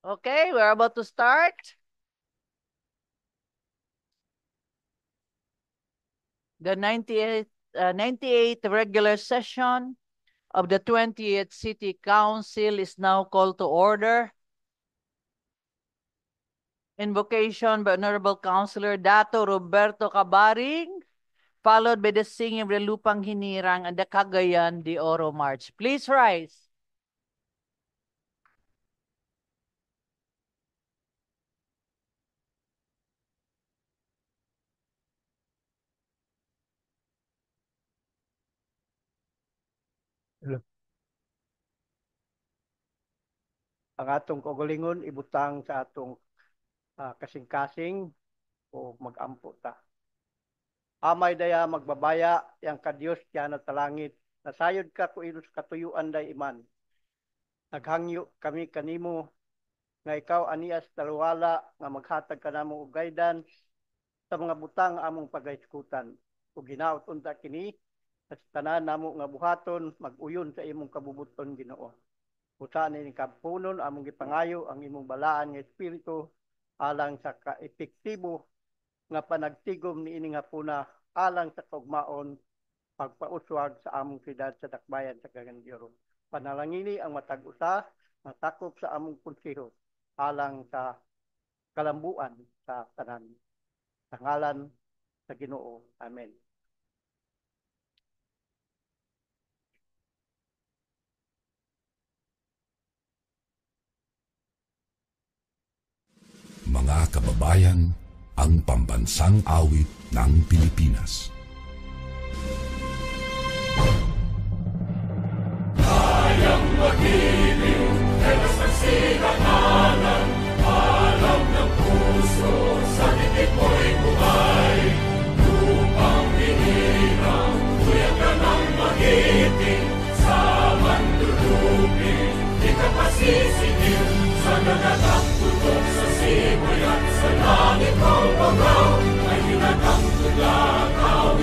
Okay, we're about to start. The 98th regular session of the 20th City Council is now called to order. Invocation by Honorable Councilor Dato Roberto Cabaring, followed by the singing of the Lupang Hinirang and the Cagayan de Oro March. Please rise. Ang atong kaugalingon ibutang sa atong kasing-kasing o mag-ampo ta. Amay daya magbabaya yang kadiyos kaya na talangit. Nasayod ka ko ilos katuyuan day iman. Naghangyo kami kanimo nga ikaw anias talwala nga maghatag ka namo og guidance sa mga butang among pagaiskutan. Ug ginaot unta kini sa tanan namo nga buhaton mag-uyon sa imong kabubuton Ginoo. Usa ni kapunon among gipangayo ang imong balaan nga espiritu alang sa ka-epektibo nga panagtigom ni ining hapuna alang sa kaugmaon pagpauswag sa among siyudad sa dakbayan sa Cagayan. Panalangini ang matag usa nga takop sa among konseho alang sa kalambuan sa tanan. Sa ngalan sa Ginoo. Amen. Mga kababayan, ang pambansang awit ng Pilipinas. Kayang mag-ibig, telas ng sinakanan, alam ng puso, sa titik mo'y buhay. Lupang hinirang, tuyag ka ng magiting, sa mandulupin, di ka pasisingil, sa nagatang tutok sa simoy at sa langit ng bagaw, ay hinatang tulakaw,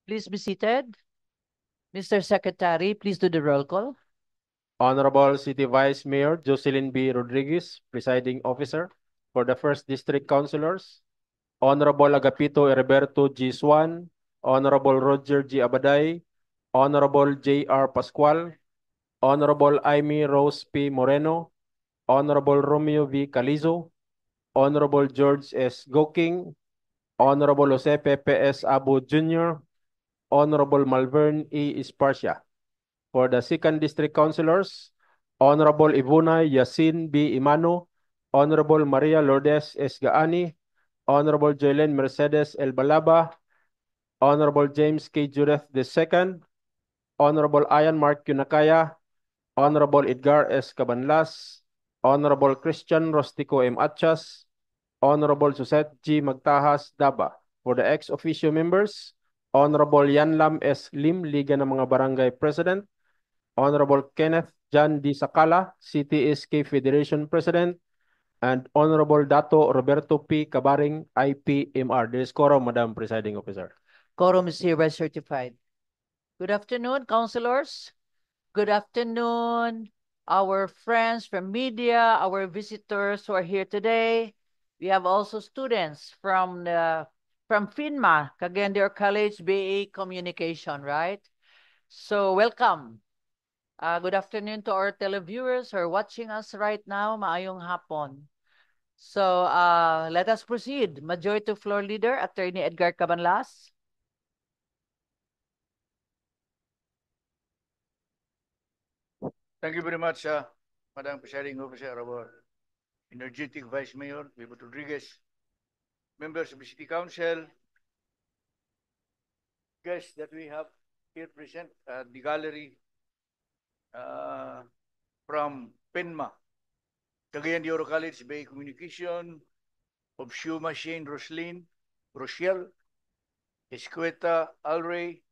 Please be seated. Mr. Secretary, please do the roll call. Honorable City Vice Mayor Jocelyn B. Rodriguez, Presiding Officer for the First District Councilors. Honorable Agapito Heriberto G. Swan, Honorable Roger G. Abaday, Honorable J.R. Pascual, Honorable Amy Rose P. Moreno, Honorable Romeo V. Calizo, Honorable George S. Goking, Honorable Jose Pepe S. Abu Jr., Honorable Malvern E. Esparcia. For the Second District Councilors, Honorable Ivuna Yasin B. Imano, Honorable Maria Lourdes S. Gaani, Honorable Joylene Mercedes El Balaba, Honorable James K. Judith II, Honorable Ian Mark Yunakaya, Honorable Edgar S. Cabanlas, Honorable Christian Rostico M. Atchas, Honorable Suzette G. Magtahas Daba. For the ex-officio members, Honorable Yanlam S. Lim, Liga ng mga Barangay President, Honorable Kenneth John D. Sakala, CTSK Federation President, and Honorable Dato Roberto P. Cabaring, IPMR. There is quorum, Madam Presiding Officer. Quorum is hereby certified. Good afternoon, councilors. Good afternoon, our friends from media, our visitors who are here today. We have also students from FINMA, Cagayan de Oro College, BA Communication, right? So welcome. Good afternoon to our televiewers who are watching us right now. Maayong hapon. So let us proceed. Majority Floor Leader, Attorney Edgar Cabanlas. Thank you very much, Madam Presiding Officer, our energetic Vice Mayor, Vivo Rodriguez, members of the City Council, guests that we have here present at the gallery from PENMA, Cagayan de Oro College, Bay Communication, of Shuma Shane Rochelle, Escueta Alray,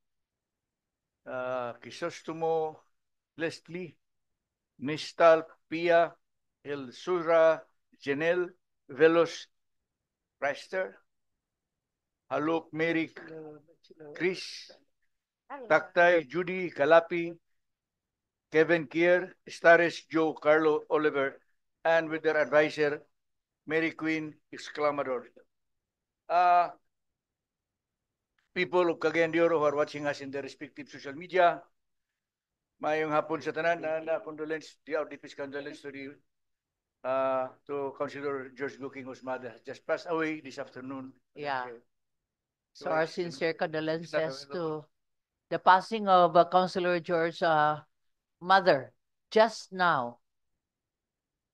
Crisostomo Leslie, Mistal Pia, El Sura Janelle Velos Reister, Haluk Merik Chris, Taktay Judy Kalapi, Kevin Kier, Staris Joe Carlo Oliver, and with their advisor, Mary Queen Exclamador. People of Cagayan de Oro who are watching us in their respective social media, mayong hapon sa tanan na condolence, the our deepest condolence to Councilor George Goking, whose mother has just passed away this afternoon. Yeah. So our sincere condolences to the passing of Councilor George's mother just now.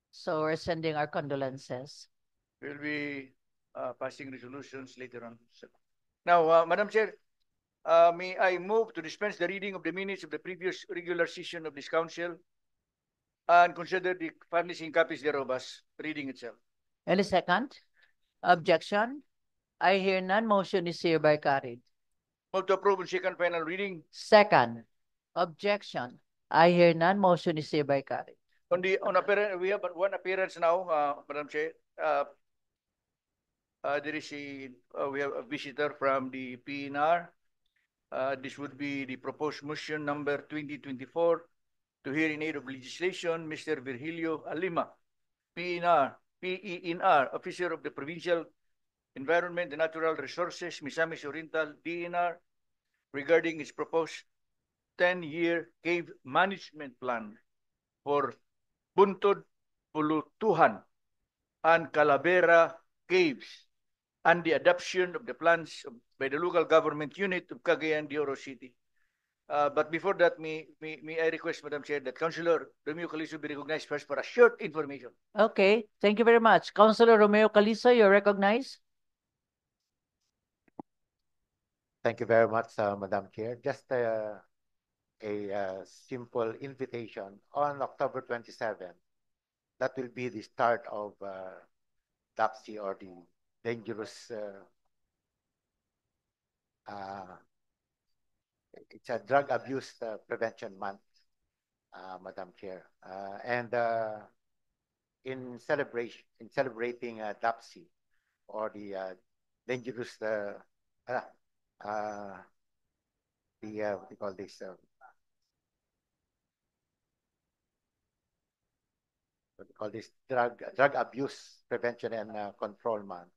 So we're sending our condolences. We'll be passing resolutions later on. Now, Madam Chair, may I move to dispense the reading of the minutes of the previous regular session of this council and consider the furnishing copies thereof as reading itself. Any second? Objection? I hear none. Motion is hereby carried. Move to approve on second final reading. Second. Objection? I hear none. Motion is hereby carried. On appearance, we have one appearance now, Madam Chair. There is we have a visitor from the PNR. This would be the proposed motion number 2024 to hear in aid of legislation, Mr. Virgilio Alima, PENR, Officer of the Provincial Environment and Natural Resources, Misamis Oriental, DNR, regarding its proposed 10-year cave management plan for Buntod, Pulutuhan, and Calavera caves, and the adoption of the plans by the local government unit of Cagayan de Oro City. But before that, may I request, Madam Chair, that Councilor Romeo Calizo be recognized first for a short information. Okay, thank you very much. Councilor Romeo Calizo, you're recognized. Thank you very much, Madam Chair. Just a simple invitation on October 27. That will be the start of DAPSI, or the dangerous. It's a drug abuse prevention month, Madam Chair, and in celebrating DAPSI, or the dangerous what do you call this? What do you call this? Drug abuse prevention and control month.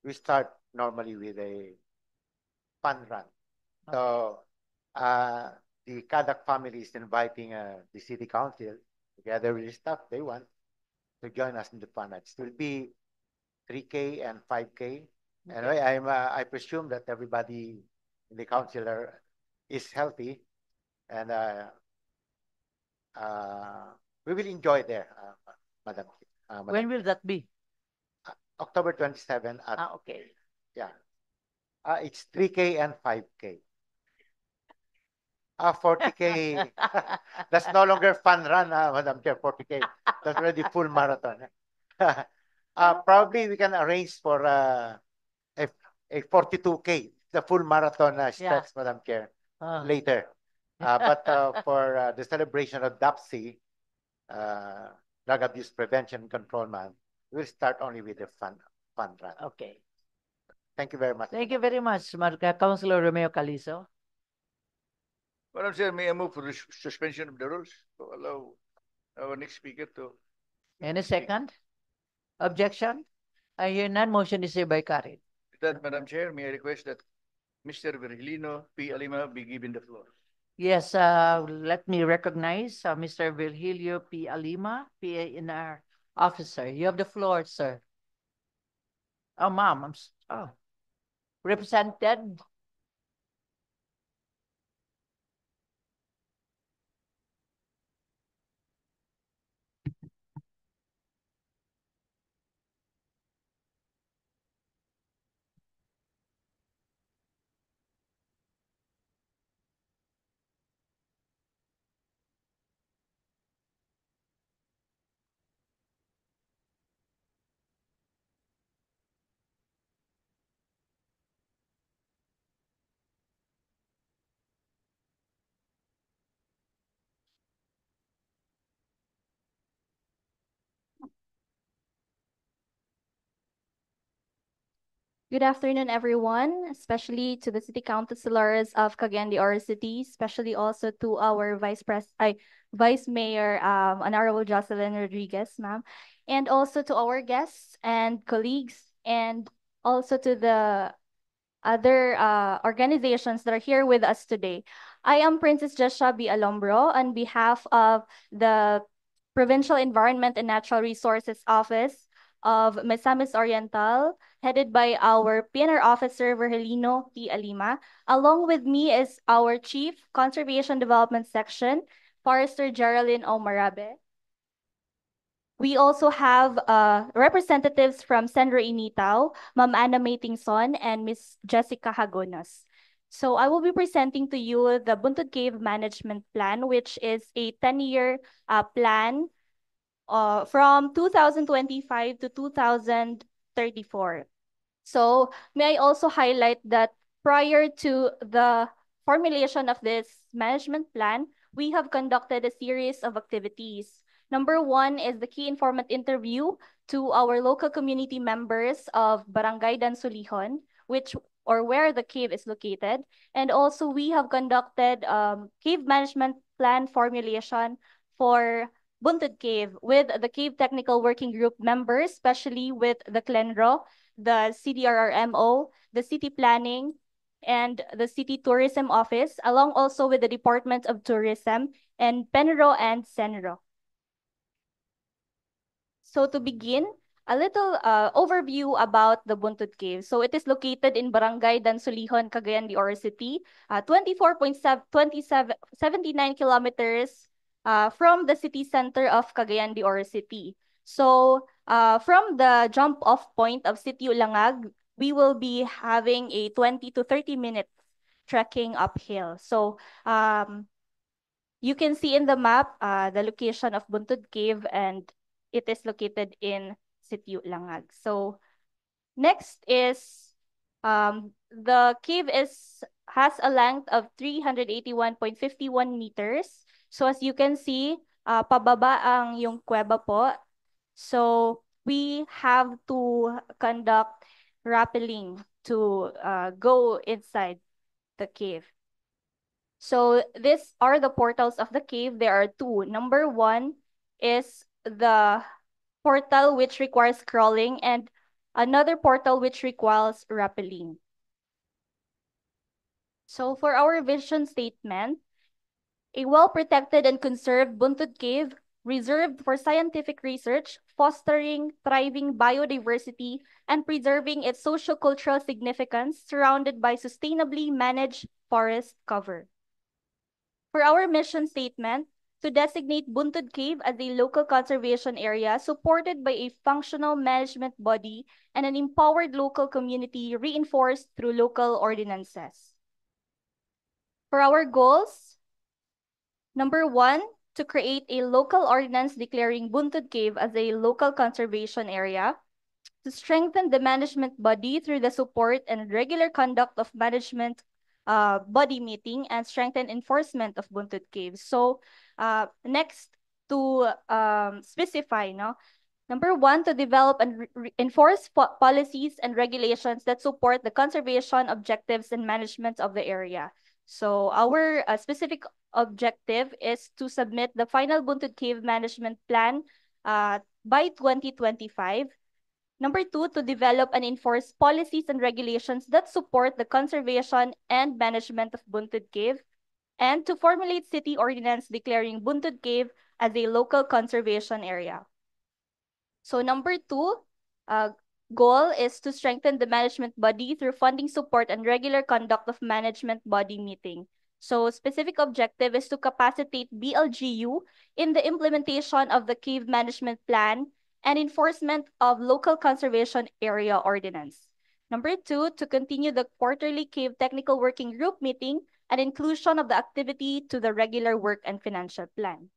We start normally with a fun run. So the Kadak family is inviting the city council together with the staff they want to join us in the fun nights. It will be 3K and 5K. And I presume that everybody in the council is healthy, and we will enjoy there, Madam. When will that be? October 27 at Okay. yeah. It's 3K and 5K. 40K. That's no longer fun run, Madam Chair. 40K. That's already full marathon. Probably we can arrange for a 42K, the full marathon steps, Madam Chair, later. But for the celebration of DAPSI, Drug Abuse Prevention and Control Month, we'll start only with the fun run. Okay. Thank you very much. Thank you very much, Councilor Romeo Calizo. Madam Chair, may I move for the suspension of the rules to allow our next speaker to... Any second? Objection? I hear none. Motion is hereby carried. With that, Madam Chair, may I request that Mr. Virgilino P. Alima be given the floor. Yes, let me recognize Mr. Virgilio P. Alima, PA in our officer. You have the floor, sir. Oh, ma'am. Represented. Good afternoon, everyone, especially to the city councilors of Cagayan de Oro City, especially also to our Vice Mayor, Honorable Jocelyn Rodriguez, ma'am, and also to our guests and colleagues, and also to the other organizations that are here with us today. I am Princess Jesha B. Alombro on behalf of the Provincial Environment and Natural Resources Office of Misamis Oriental, headed by our PNR officer, Virgilino P. Alima. Along with me is our Chief Conservation Development Section, Forester Geraldine O. Marabe. We also have representatives from Senro Initaw, Ma'am Ana Matingson, and Miss Jessica Hagonos. So I will be presenting to you the Buntod Cave Management Plan, which is a 10-year plan from 2025 to 2034. So may I also highlight that prior to the formulation of this management plan, we have conducted a series of activities. Number one is the key informant interview to our local community members of Barangay Dansulihon, where the cave is located. And also we have conducted cave management plan formulation for Buntod Cave with the Cave Technical Working Group members, especially with the CLENRO, the CDRRMO, the City Planning, and the City Tourism Office, along also with the Department of Tourism and PENRO and SENRO. So to begin, a little overview about the Buntod Cave. So it is located in Barangay Dansulihon, Cagayan de Oro City, 24.79 kilometers from the city center of Cagayan de Oro City. So from the jump off point of City Ulangag, we will be having a 20 to 30 minutes trekking uphill. So you can see in the map the location of Buntod Cave, and it is located in City Ulangag. So next is the cave has a length of 381.51 meters. So as you can see, pababa ang yung kuweba po. So we have to conduct rappelling to go inside the cave. So these are the portals of the cave. There are two. Number one is the portal which requires crawling, and another portal which requires rappelling. So for our vision statement, a well-protected and conserved Buntod Cave reserved for scientific research, fostering thriving biodiversity, and preserving its socio-cultural significance, surrounded by sustainably managed forest cover. For our mission statement, to designate Buntod Cave as a local conservation area supported by a functional management body and an empowered local community reinforced through local ordinances. For our goals, number one, to create a local ordinance declaring Buntod Cave as a local conservation area, to strengthen the management body through the support and regular conduct of management body meeting, and strengthen enforcement of Buntod Cave. So next, to specify, no? Number one, to develop and enforce policies and regulations that support the conservation objectives and management of the area. So our specific objective is to submit the final Buntod Cave Management Plan by 2025. Number two, to develop and enforce policies and regulations that support the conservation and management of Buntod Cave, and to formulate city ordinance declaring Buntod Cave as a local conservation area. So number two, goal is to strengthen the management body through funding support and regular conduct of management body meeting. So specific objective is to capacitate BLGU in the implementation of the cave management plan and enforcement of local conservation area ordinance. Number two, to continue the quarterly cave technical working group meeting and inclusion of the activity to the regular work and financial plan.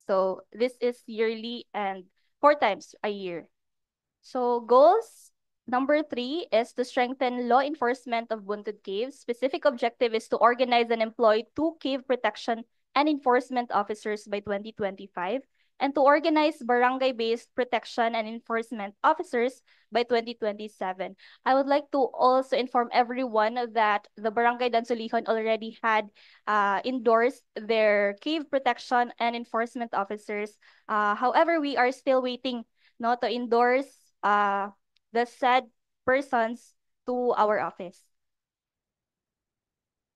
So this is yearly and 4 times a year. So goals, number three is to strengthen law enforcement of Buntod Caves. Specific objective is to organize and employ 2 cave protection and enforcement officers by 2025, and to organize barangay-based protection and enforcement officers by 2027. I would like to also inform everyone that the Barangay Dansolihon already had endorsed their cave protection and enforcement officers. However, we are still waiting to endorse the said persons to our office.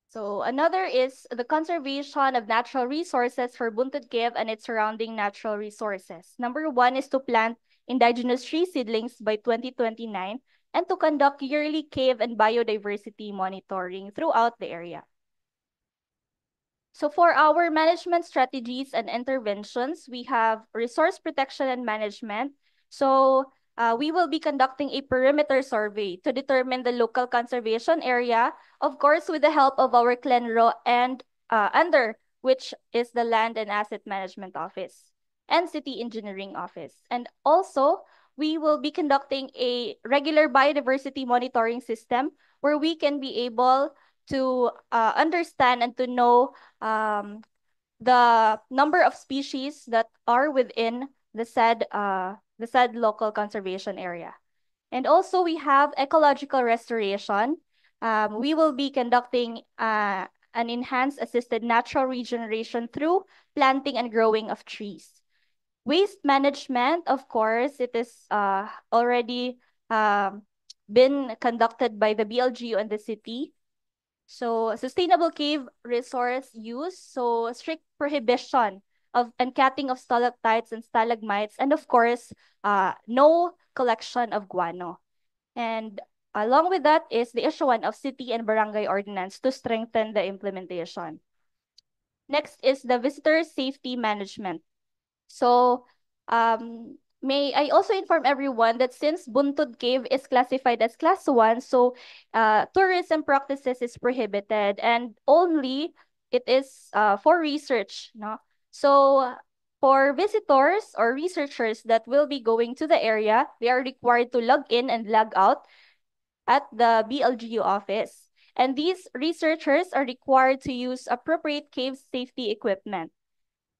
So another is the conservation of natural resources for Buntod Cave and its surrounding natural resources. Number one is to plant indigenous tree seedlings by 2029 and to conduct yearly cave and biodiversity monitoring throughout the area. So for our management strategies and interventions, we have resource protection and management. So we will be conducting a perimeter survey to determine the local conservation area, of course, with the help of our CLENRO and under which is the Land and Asset Management Office and City Engineering Office. And also, we will be conducting a regular biodiversity monitoring system where we can be able to understand and to know the number of species that are within the said local conservation area. And also we have ecological restoration. We will be conducting an enhanced assisted natural regeneration through planting and growing of trees. Waste management, of course, it is already been conducted by the BLGU and the city. So sustainable cave resource use, so strict prohibition of and cutting of stalactites and stalagmites, and of course, no collection of guano. And along with that is the issuance of city and barangay ordinance to strengthen the implementation. Next is the visitor safety management. So may I also inform everyone that since Buntod Cave is classified as Class 1, so tourism practices is prohibited and only it is for research. No? So for visitors or researchers that will be going to the area, they are required to log in and log out at the BLGU office. And these researchers are required to use appropriate cave safety equipment.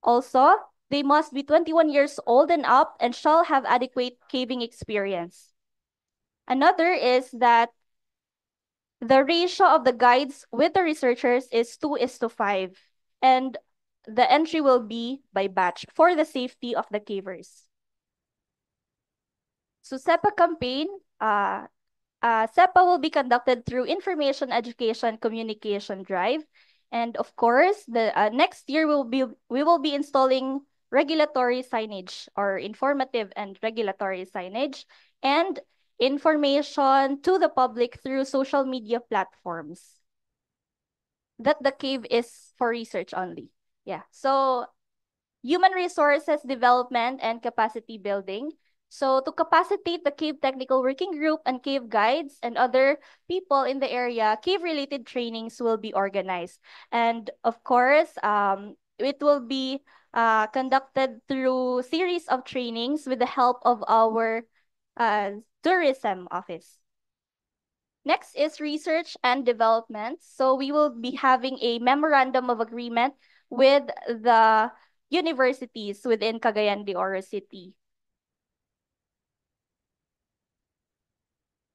Also, they must be 21 years old and up and shall have adequate caving experience. Another is that The ratio of the guides with the researchers is 2:5, and the entry will be by batch for the safety of the cavers. So SEPA campaign, SEPA will be conducted through information, education, communication drive. And of course, the next year we will be installing regulatory signage or informative and regulatory signage and information to the public through social media platforms that the cave is for research only. Yeah. So human resources development and capacity building. So to capacitate the cave technical working group and cave guides and other people in the area, cave-related trainings will be organized. And of course, it will be conducted through series of trainings with the help of our tourism office. Next is research and development. So we will be having a memorandum of agreement with the universities within Cagayan de Oro City.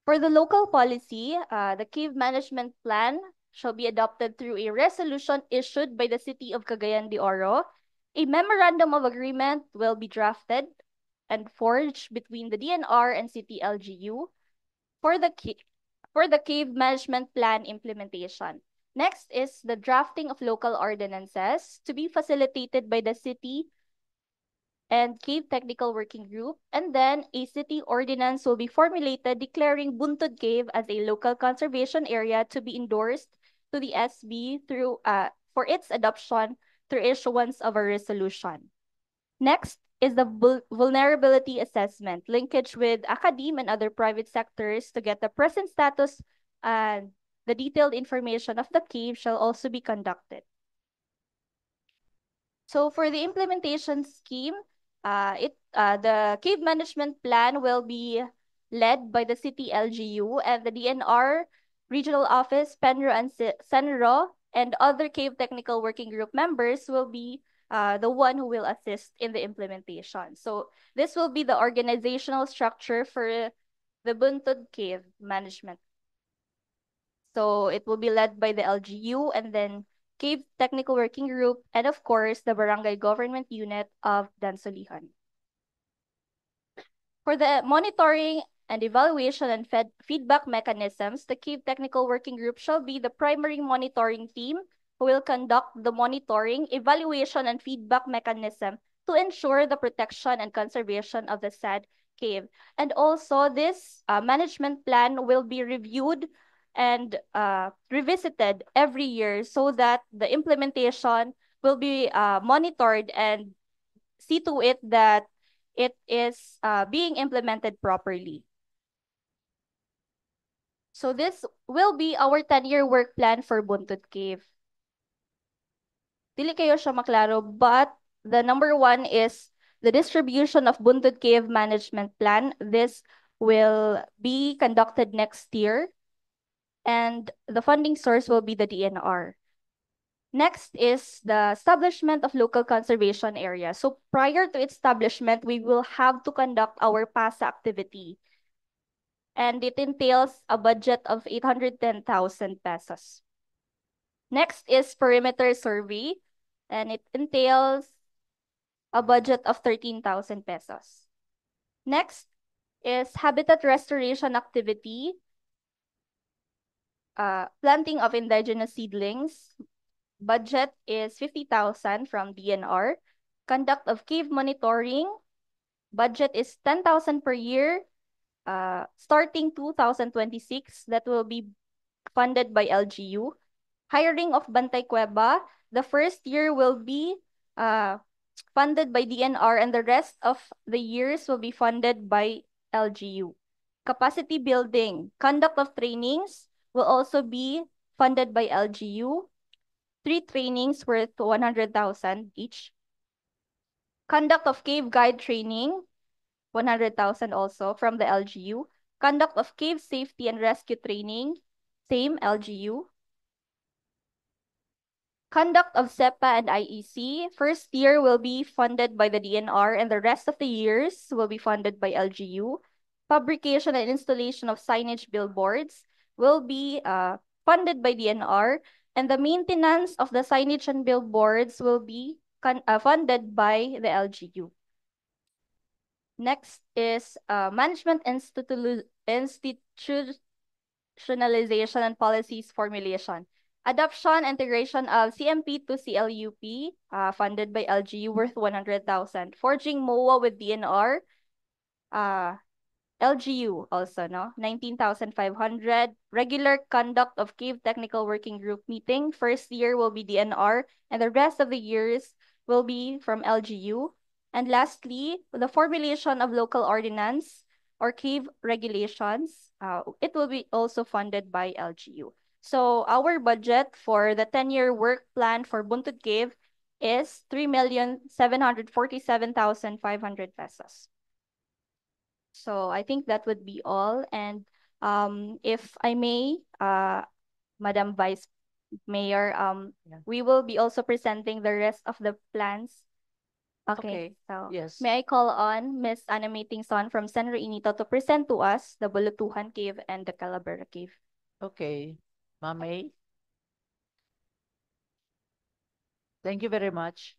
For the local policy, the cave management plan shall be adopted through a resolution issued by the City of Cagayan de Oro. A memorandum of agreement will be drafted and forged between the DNR and City LGU for the cave management plan implementation. Next is the drafting of local ordinances to be facilitated by the city and cave technical working group. And then a city ordinance will be formulated declaring Buntod Cave as a local conservation area to be endorsed to the SB through for its adoption through issuance of a resolution. Next is the vulnerability assessment, linkage with academe and other private sectors to get the present status and the detailed information of the cave shall also be conducted. So for the implementation scheme, the cave management plan will be led by the City LGU and the DNR Regional Office, Penro and Senro, and other cave technical working group members will be the one who will assist in the implementation. So this will be the organizational structure for the Buntod Cave management. So it will be led by the LGU and then Cave Technical Working Group, and of course, the Barangay Government Unit of Dansolihan. For the monitoring and evaluation and feedback mechanisms, the Cave Technical Working Group shall be the primary monitoring team who will conduct the monitoring, evaluation, and feedback mechanism to ensure the protection and conservation of the said cave. And also, this management plan will be reviewed and revisited every year so that the implementation will be monitored and see to it that it is being implemented properly. So this will be our 10-year work plan for Buntod Cave. Dili kayo siya maklaro, but the number one is the distribution of Buntod Cave management plan. This will be conducted next year. And the funding source will be the DNR. Next is the establishment of local conservation area. So prior to its establishment, we will have to conduct our PASA activity. And it entails a budget of 810,000 pesos. Next is perimeter survey, and it entails a budget of 13,000 pesos. Next is habitat restoration activity, planting of indigenous seedlings. Budget is 50,000 from DNR. Conduct of cave monitoring. Budget is 10,000 per year. Starting 2026, that will be funded by LGU. Hiring of Bantay Cueva. The first year will be funded by DNR and the rest of the years will be funded by LGU. Capacity building. Conduct of trainings will also be funded by LGU. 3 trainings worth 100,000 each. Conduct of cave guide training, 100,000 also from the LGU. Conduct of cave safety and rescue training, same LGU. Conduct of SEPA and IEC, first year will be funded by the DNR and the rest of the years will be funded by LGU. Fabrication and installation of signage billboards. will be funded by DNR, and the maintenance of the signage and billboards will be funded by the LGU. Next is management institutionalization and policies formulation. Adoption, integration of CMP to CLUP, funded by LGU, worth 100,000. Forging MOA with DNR, LGU also, no? 19,500. Regular conduct of CAVE Technical Working Group meeting. First year will be DNR, and the rest of the years will be from LGU. And lastly, the formulation of local ordinance or CAVE regulations, it will be also funded by LGU. So our budget for the 10-year work plan for Buntut Cave is 3,747,500 pesos. So I think that would be all. And if I may, Madam Vice Mayor, we will be also presenting the rest of the plans. Okay, so Yes. may I call on Miss Animating Son from San Reynito to present to us the Bulutuhan Cave and the Calavera Cave. Okay, Ma'am May. Thank you very much.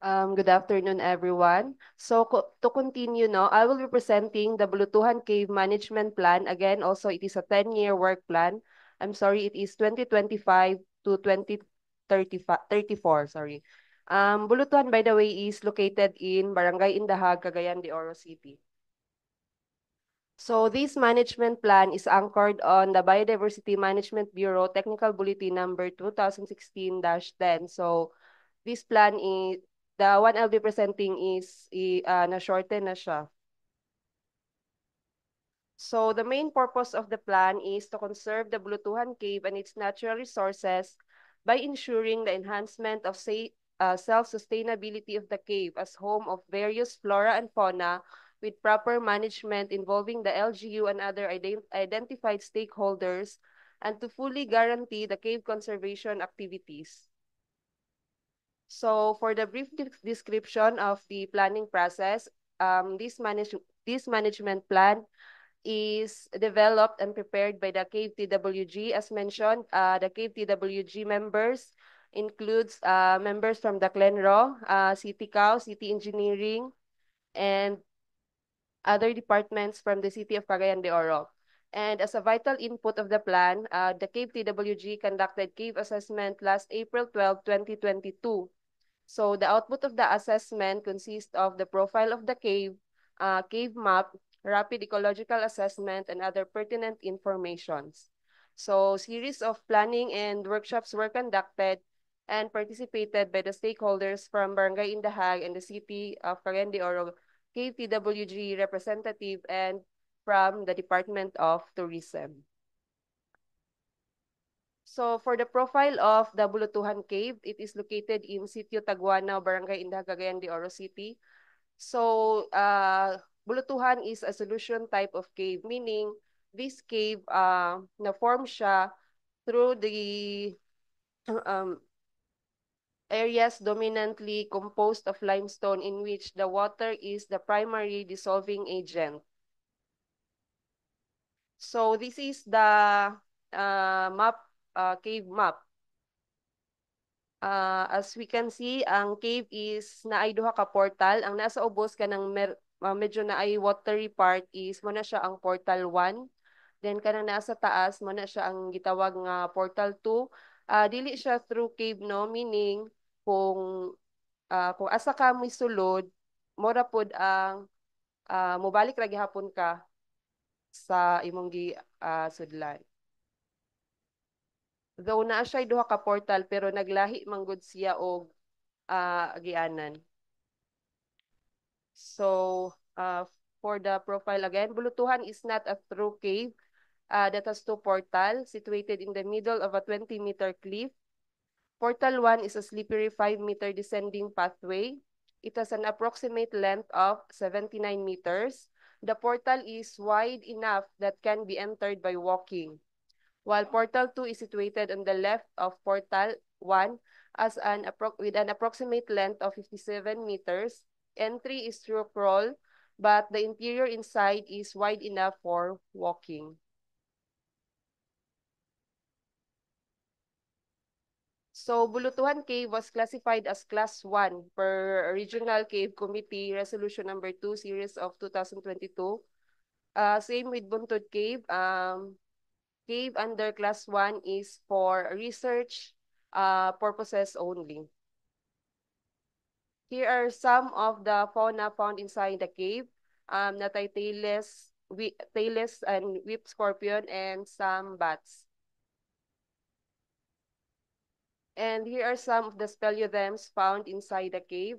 Good afternoon, everyone. So to continue, no, I will be presenting the Bulutuhan Cave Management Plan. Again, also it is a 10-year work plan. I'm sorry, it is 2025 to 2034, sorry. Bulutuhan, by the way, is located in Barangay Indahag, Cagayan de Oro City. So this management plan is anchored on the Biodiversity Management Bureau Technical Bulletin number 2016-10. So this plan is, the one I'll be presenting is na-shorten na siya. So the main purpose of the plan is to conserve the Bulutuhan Cave and its natural resources by ensuring the enhancement of self-sustainability of the cave as home of various flora and fauna with proper management involving the LGU and other identified stakeholders, and to fully guarantee the cave conservation activities. So for the brief description of the planning process, this management plan is developed and prepared by the Cave TWG. As mentioned, the Cave TWG members includes members from the CLENRO, City CAO, City Engineering, and other departments from the City of Cagayan de Oro. And as a vital input of the plan, the Cave TWG conducted cave assessment last April 12, 2022. So the output of the assessment consists of the profile of the cave, cave map, rapid ecological assessment, and other pertinent informations. So series of planning and workshops were conducted and participated by the stakeholders from Barangay Indahag and the City of Cagayan de Oro, Cave TWG representative, and from the Department of Tourism. So for the profile of the Bulutuhan Cave, it is located in Sitio Taguana, Barangay Indahag, Cagayan de Oro City. So Bulutuhan is a solution type of cave, meaning this cave na-form siya through the areas dominantly composed of limestone in which the water is the primary dissolving agent. So this is the cave map. As we can see, ang cave is naay duha ka portal. Ang nasa ubos ka ng medyo naay watery part is mo na siya ang portal 1. Then kanang nasa taas mo na siya ang gitawag nga portal 2. Dili siya through cave, no, meaning kung asa ka mo'y sulod, mora pod ang mobalik ra gihapon ka sa imong sudlan. Though naa siya duha ka portal pero naglahi manggod siya og agianan. So, for the profile again, Bulutuhan is not a true cave that has two portals situated in the middle of a 20-meter cliff. Portal 1 is a slippery 5-meter descending pathway. It has an approximate length of 79 meters. The portal is wide enough that can be entered by walking, while Portal 2 is situated on the left of Portal 1 with an approximate length of 57 meters. Entry is through crawl, but the interior inside is wide enough for walking. So, Bulutuhan Cave was classified as Class 1 per Regional Cave Committee Resolution Number 2, Series of 2022. Same with Buntod Cave. Cave under Class 1 is for research purposes only. Here are some of the fauna found inside the cave. Natay tailless and whip scorpion, and some bats. And here are some of the speleothems found inside the cave.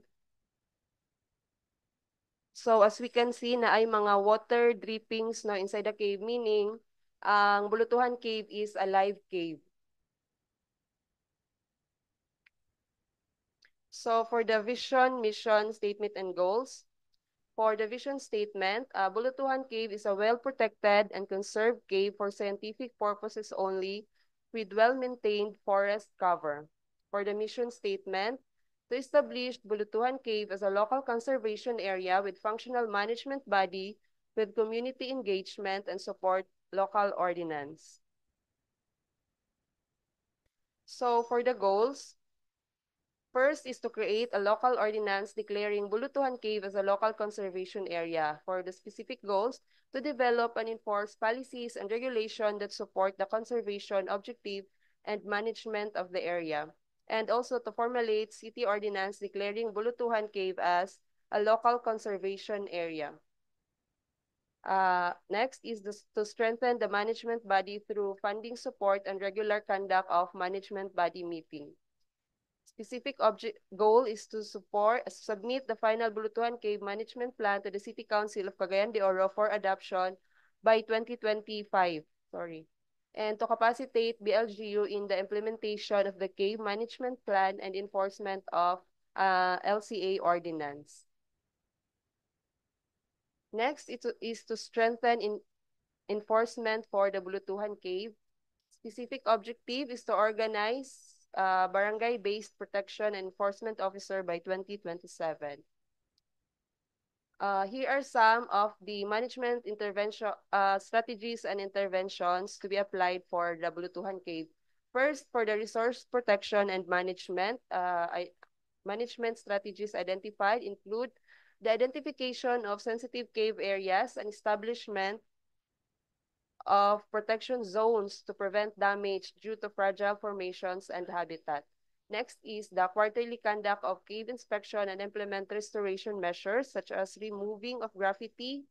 So as we can see na ay mga water drippings no inside the cave, meaning ang Bulutuhan Cave is a live cave. So for the vision, mission, statement, and goals, for the vision statement, Bulutuhan Cave is a well-protected and conserved cave for scientific purposes only with well-maintained forest cover. For the mission statement, to establish Bulutuhan Cave as a local conservation area with functional management body with community engagement and support local ordinance. So for the goals, first is to create a local ordinance declaring Bulutuhan Cave as a local conservation area. For the specific goals, to develop and enforce policies and regulation that support the conservation objective and management of the area. And also to formulate city ordinance declaring Bulutuhan Cave as a local conservation area. Next is to strengthen the management body through funding support and regular conduct of management body meeting. Specific goal is to submit the final Bulutuhan Cave Management Plan to the City Council of Cagayan de Oro for adoption by 2025. And to capacitate BLGU in the implementation of the Cave Management Plan and enforcement of LCA ordinance. Next is to strengthen enforcement for the Bulutuhan Cave. Specific objective is to organize barangay-based protection and enforcement officer by 2027. Here are some of the management intervention strategies and interventions to be applied for the Bulutuhan Cave. First, for the resource protection and management, management strategies identified include the identification of sensitive cave areas and establishment of protection zones to prevent damage due to fragile formations and habitat. Next is the quarterly conduct of cave inspection and implement restoration measures such as removing of graffiti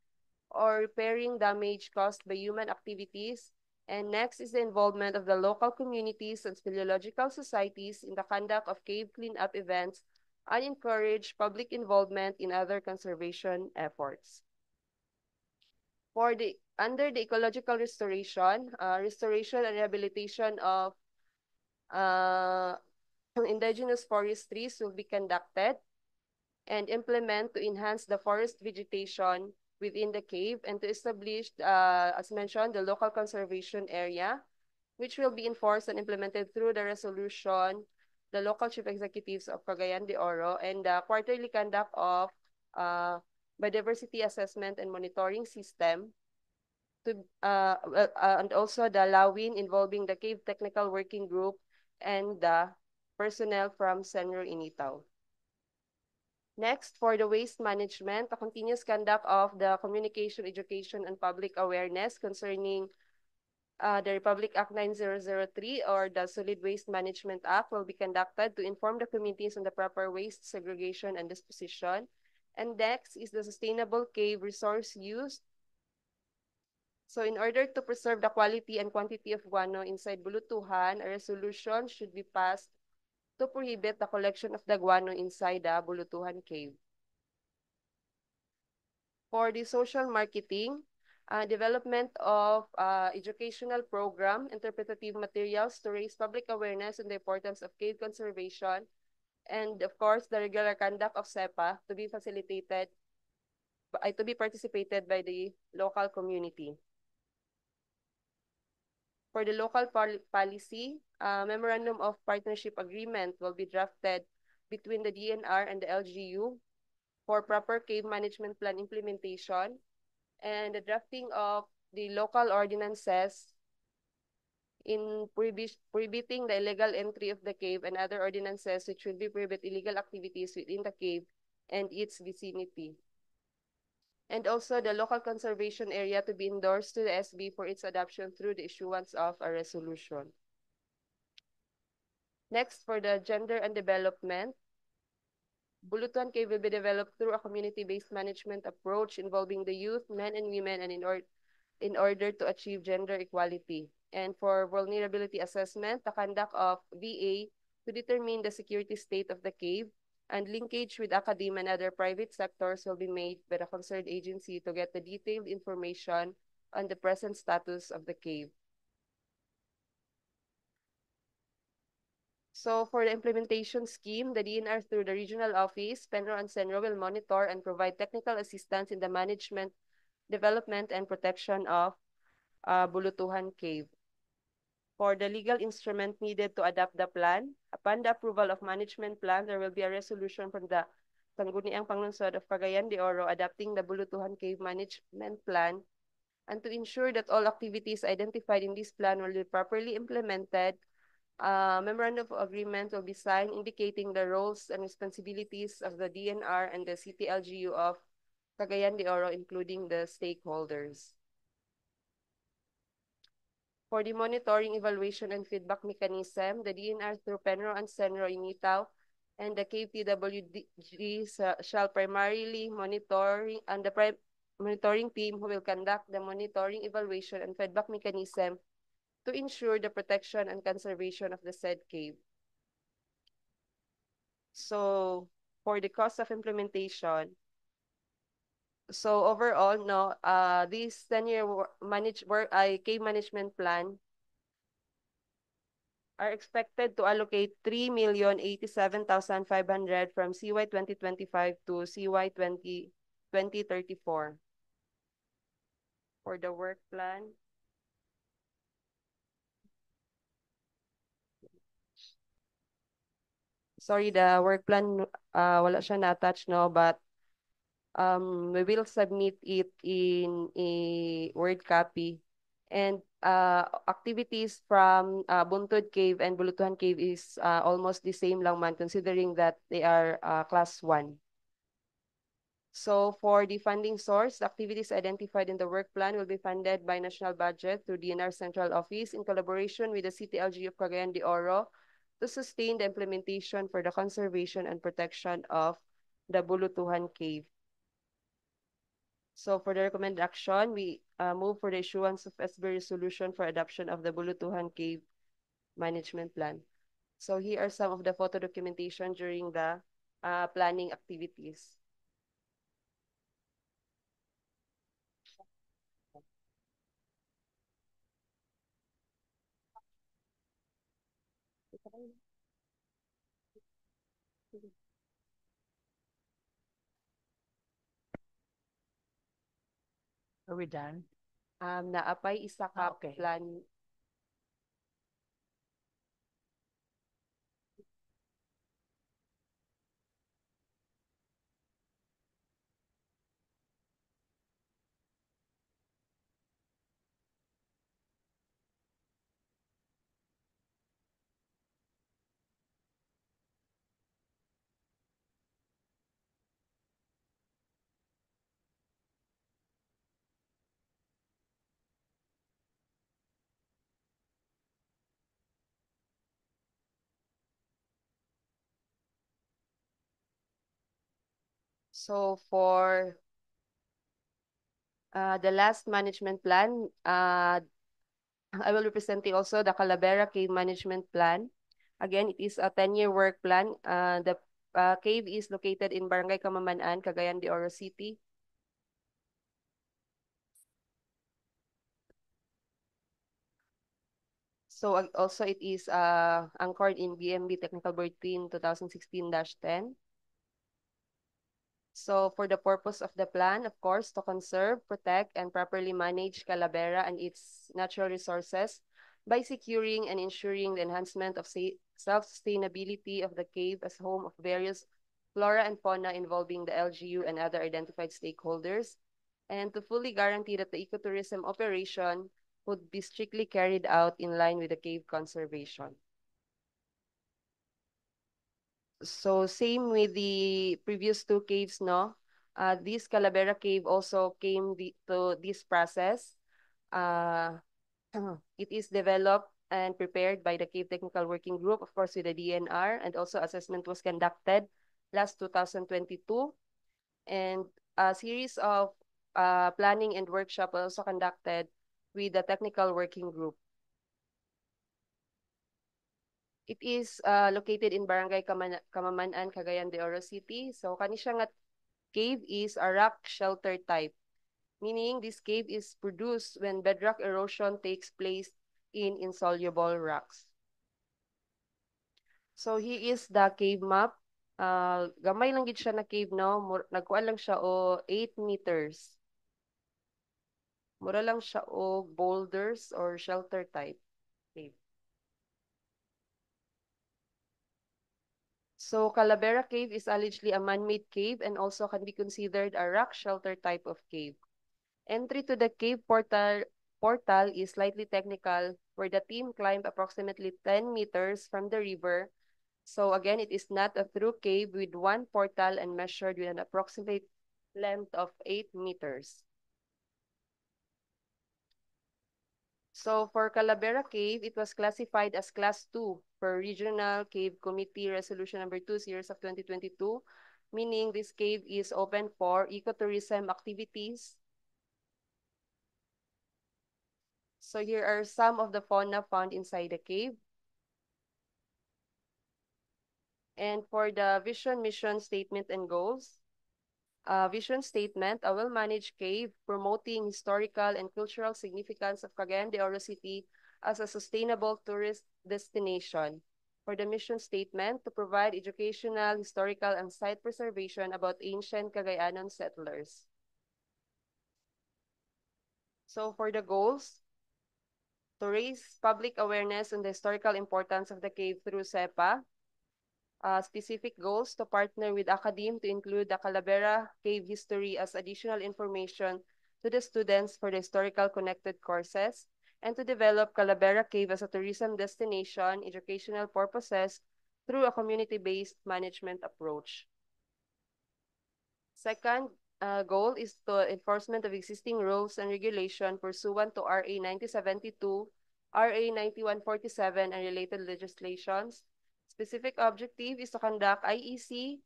or repairing damage caused by human activities. And next is the involvement of the local communities and speleological societies in the conduct of cave cleanup events and encourage public involvement in other conservation efforts. Under the ecological restoration, restoration and rehabilitation of indigenous forest trees will be conducted and implement to enhance the forest vegetation within the cave and to establish, as mentioned, the local conservation area, which will be enforced and implemented through the resolution, the local chief executives of Cagayan de Oro, and the quarterly conduct of biodiversity assessment and monitoring system, and also the LAWIN involving the Cave Technical Working Group and the personnel from Senro Initaw. Next, for the waste management, a continuous conduct of the communication, education, and public awareness concerning the Republic Act 9003 or the Solid Waste Management Act will be conducted to inform the communities on the proper waste segregation and disposition. And next is the sustainable cave resource use So in order to preserve the quality and quantity of guano inside Bulutuhan, a resolution should be passed to prohibit the collection of the guano inside the Bulutuhan cave. For the social marketing, development of educational program, interpretative materials to raise public awareness on the importance of cave conservation, and of course, the regular conduct of SEPA to be facilitated, to be participated by the local community. For the local policy, memorandum of partnership agreement will be drafted between the DNR and the LGU for proper cave management plan implementation, and the drafting of the local ordinances in prohibiting the illegal entry of the cave and other ordinances which will be prohibit illegal activities within the cave and its vicinity. And also the local conservation area to be endorsed to the SB for its adoption through the issuance of a resolution. Next, for the gender and development, Bulutuan Cave will be developed through a community-based management approach involving the youth, men and women, and in order to achieve gender equality. And for vulnerability assessment, the conduct of VA to determine the security state of the cave, and linkage with academia and other private sectors will be made by the concerned agency to get the detailed information on the present status of the cave. So for the implementation scheme, the DNR through the regional office, Penro and Senro will monitor and provide technical assistance in the management, development, and protection of Bulutuhan Cave. For the legal instrument needed to adopt the plan, upon the approval of management plan, there will be a resolution from the Sangguniang Panglungsod of Cagayan de Oro adopting the Bulutuhan Cave Management Plan, and to ensure that all activities identified in this plan will be properly implemented, a memorandum of agreement will be signed indicating the roles and responsibilities of the DNR and the City LGU of Cagayan de Oro, including the stakeholders. For the monitoring, evaluation, and feedback mechanism, the DNR through Penro and Senro in Itaw and the KPWG shall primarily monitoring and the monitoring team who will conduct the monitoring, evaluation, and feedback mechanism to ensure the protection and conservation of the said cave. So for the cost of implementation, so overall, no, this 10-year cave management plan are expected to allocate 3,087,500 from CY 2025 to CY 2034. For the work plan, sorry, the work plan, wala siya na-attach, no, but we will submit it in a Word copy. And activities from Buntod Cave and Bulutuhan Cave is almost the same lang man, considering that they are class 1. So for the funding source, the activities identified in the work plan will be funded by national budget through DNR Central Office in collaboration with the City LGU of Cagayan de Oro to sustain the implementation for the conservation and protection of the Bulutuhan Cave. So for the recommended action, we move for the issuance of SB resolution for adoption of the Bulutuhan Cave Management Plan. So here are some of the photo documentation during the planning activities. Are we done? Naapay isa ka Okay. plan. So for The last management plan, I will be presenting also the Calavera Cave Management Plan. Again, it is a 10-year work plan. The cave is located in Barangay Kamaman-an, Cagayan de Oro City. So also it is anchored in BMB Technical Bulletin 2016-10. So for the purpose of the plan, of course, to conserve, protect, and properly manage Calavera and its natural resources by securing and ensuring the enhancement of self-sustainability of the cave as home of various flora and fauna involving the LGU and other identified stakeholders, and to fully guarantee that the ecotourism operation would be strictly carried out in line with the cave conservation. So same with the previous two caves, no? This Calavera cave also came to this process. It is developed and prepared by the Cave Technical Working Group, of course, with the DNR, and also assessment was conducted last 2022. And a series of planning and workshop was also conducted with the Technical Working Group. It is located in Barangay Kamaman-an, Cagayan de Oro City. So kani siya nga cave is a rock shelter type, meaning this cave is produced when bedrock erosion takes place in insoluble rocks. So here is the cave map. Gamay lang gid siya na cave, no? Nagkuha lang siya o 8 meters. Mura lang siya o boulders or shelter type cave. So Calavera Cave is allegedly a man-made cave and also can be considered a rock shelter type of cave. Entry to the cave portal is slightly technical, where the team climbed approximately 10 meters from the river. So again, it is not a through cave with one portal and measured with an approximate length of 8 meters. So for Calavera Cave, it was classified as Class 2 per Regional Cave Committee Resolution number 2 series of 2022, meaning this cave is open for ecotourism activities. So here are some of the fauna found inside the cave. And for the vision, mission, statement, and goals, vision statement, a well-managed cave promoting historical and cultural significance of Cagayan de Oro City as a sustainable tourist destination. For the mission statement, to provide educational, historical, and site preservation about ancient Cagayanon settlers. So for the goals, to raise public awareness on the historical importance of the cave through SEPA, specific goals to partner with academe to include the Calavera Cave history as additional information to the students for the historical connected courses, and to develop Calavera Cave as a tourism destination, educational purposes through a community-based management approach. Second goal is the enforcement of existing rules and regulation pursuant to RA 9072, RA 9147, and related legislations. Specific objective is to conduct IEC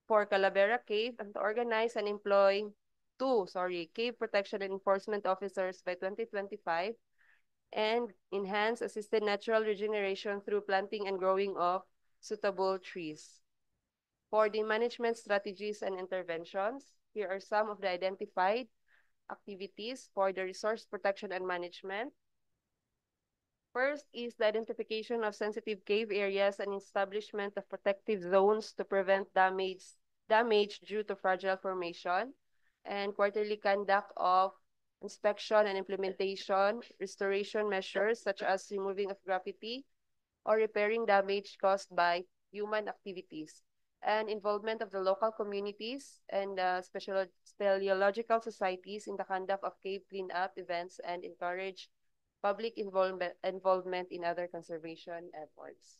for Calavera Cave and to organize and employ cave protection and enforcement officers by 2025, and enhance assisted natural regeneration through planting and growing of suitable trees. For the management strategies and interventions, here are some of the identified activities for the resource protection and management. First is the identification of sensitive cave areas and establishment of protective zones to prevent damage due to fragile formation, and quarterly conduct of inspection and implementation, restoration measures such as removing of graffiti or repairing damage caused by human activities, and involvement of the local communities and speleological societies in the conduct of cave cleanup events, and encourage public involvement in other conservation efforts.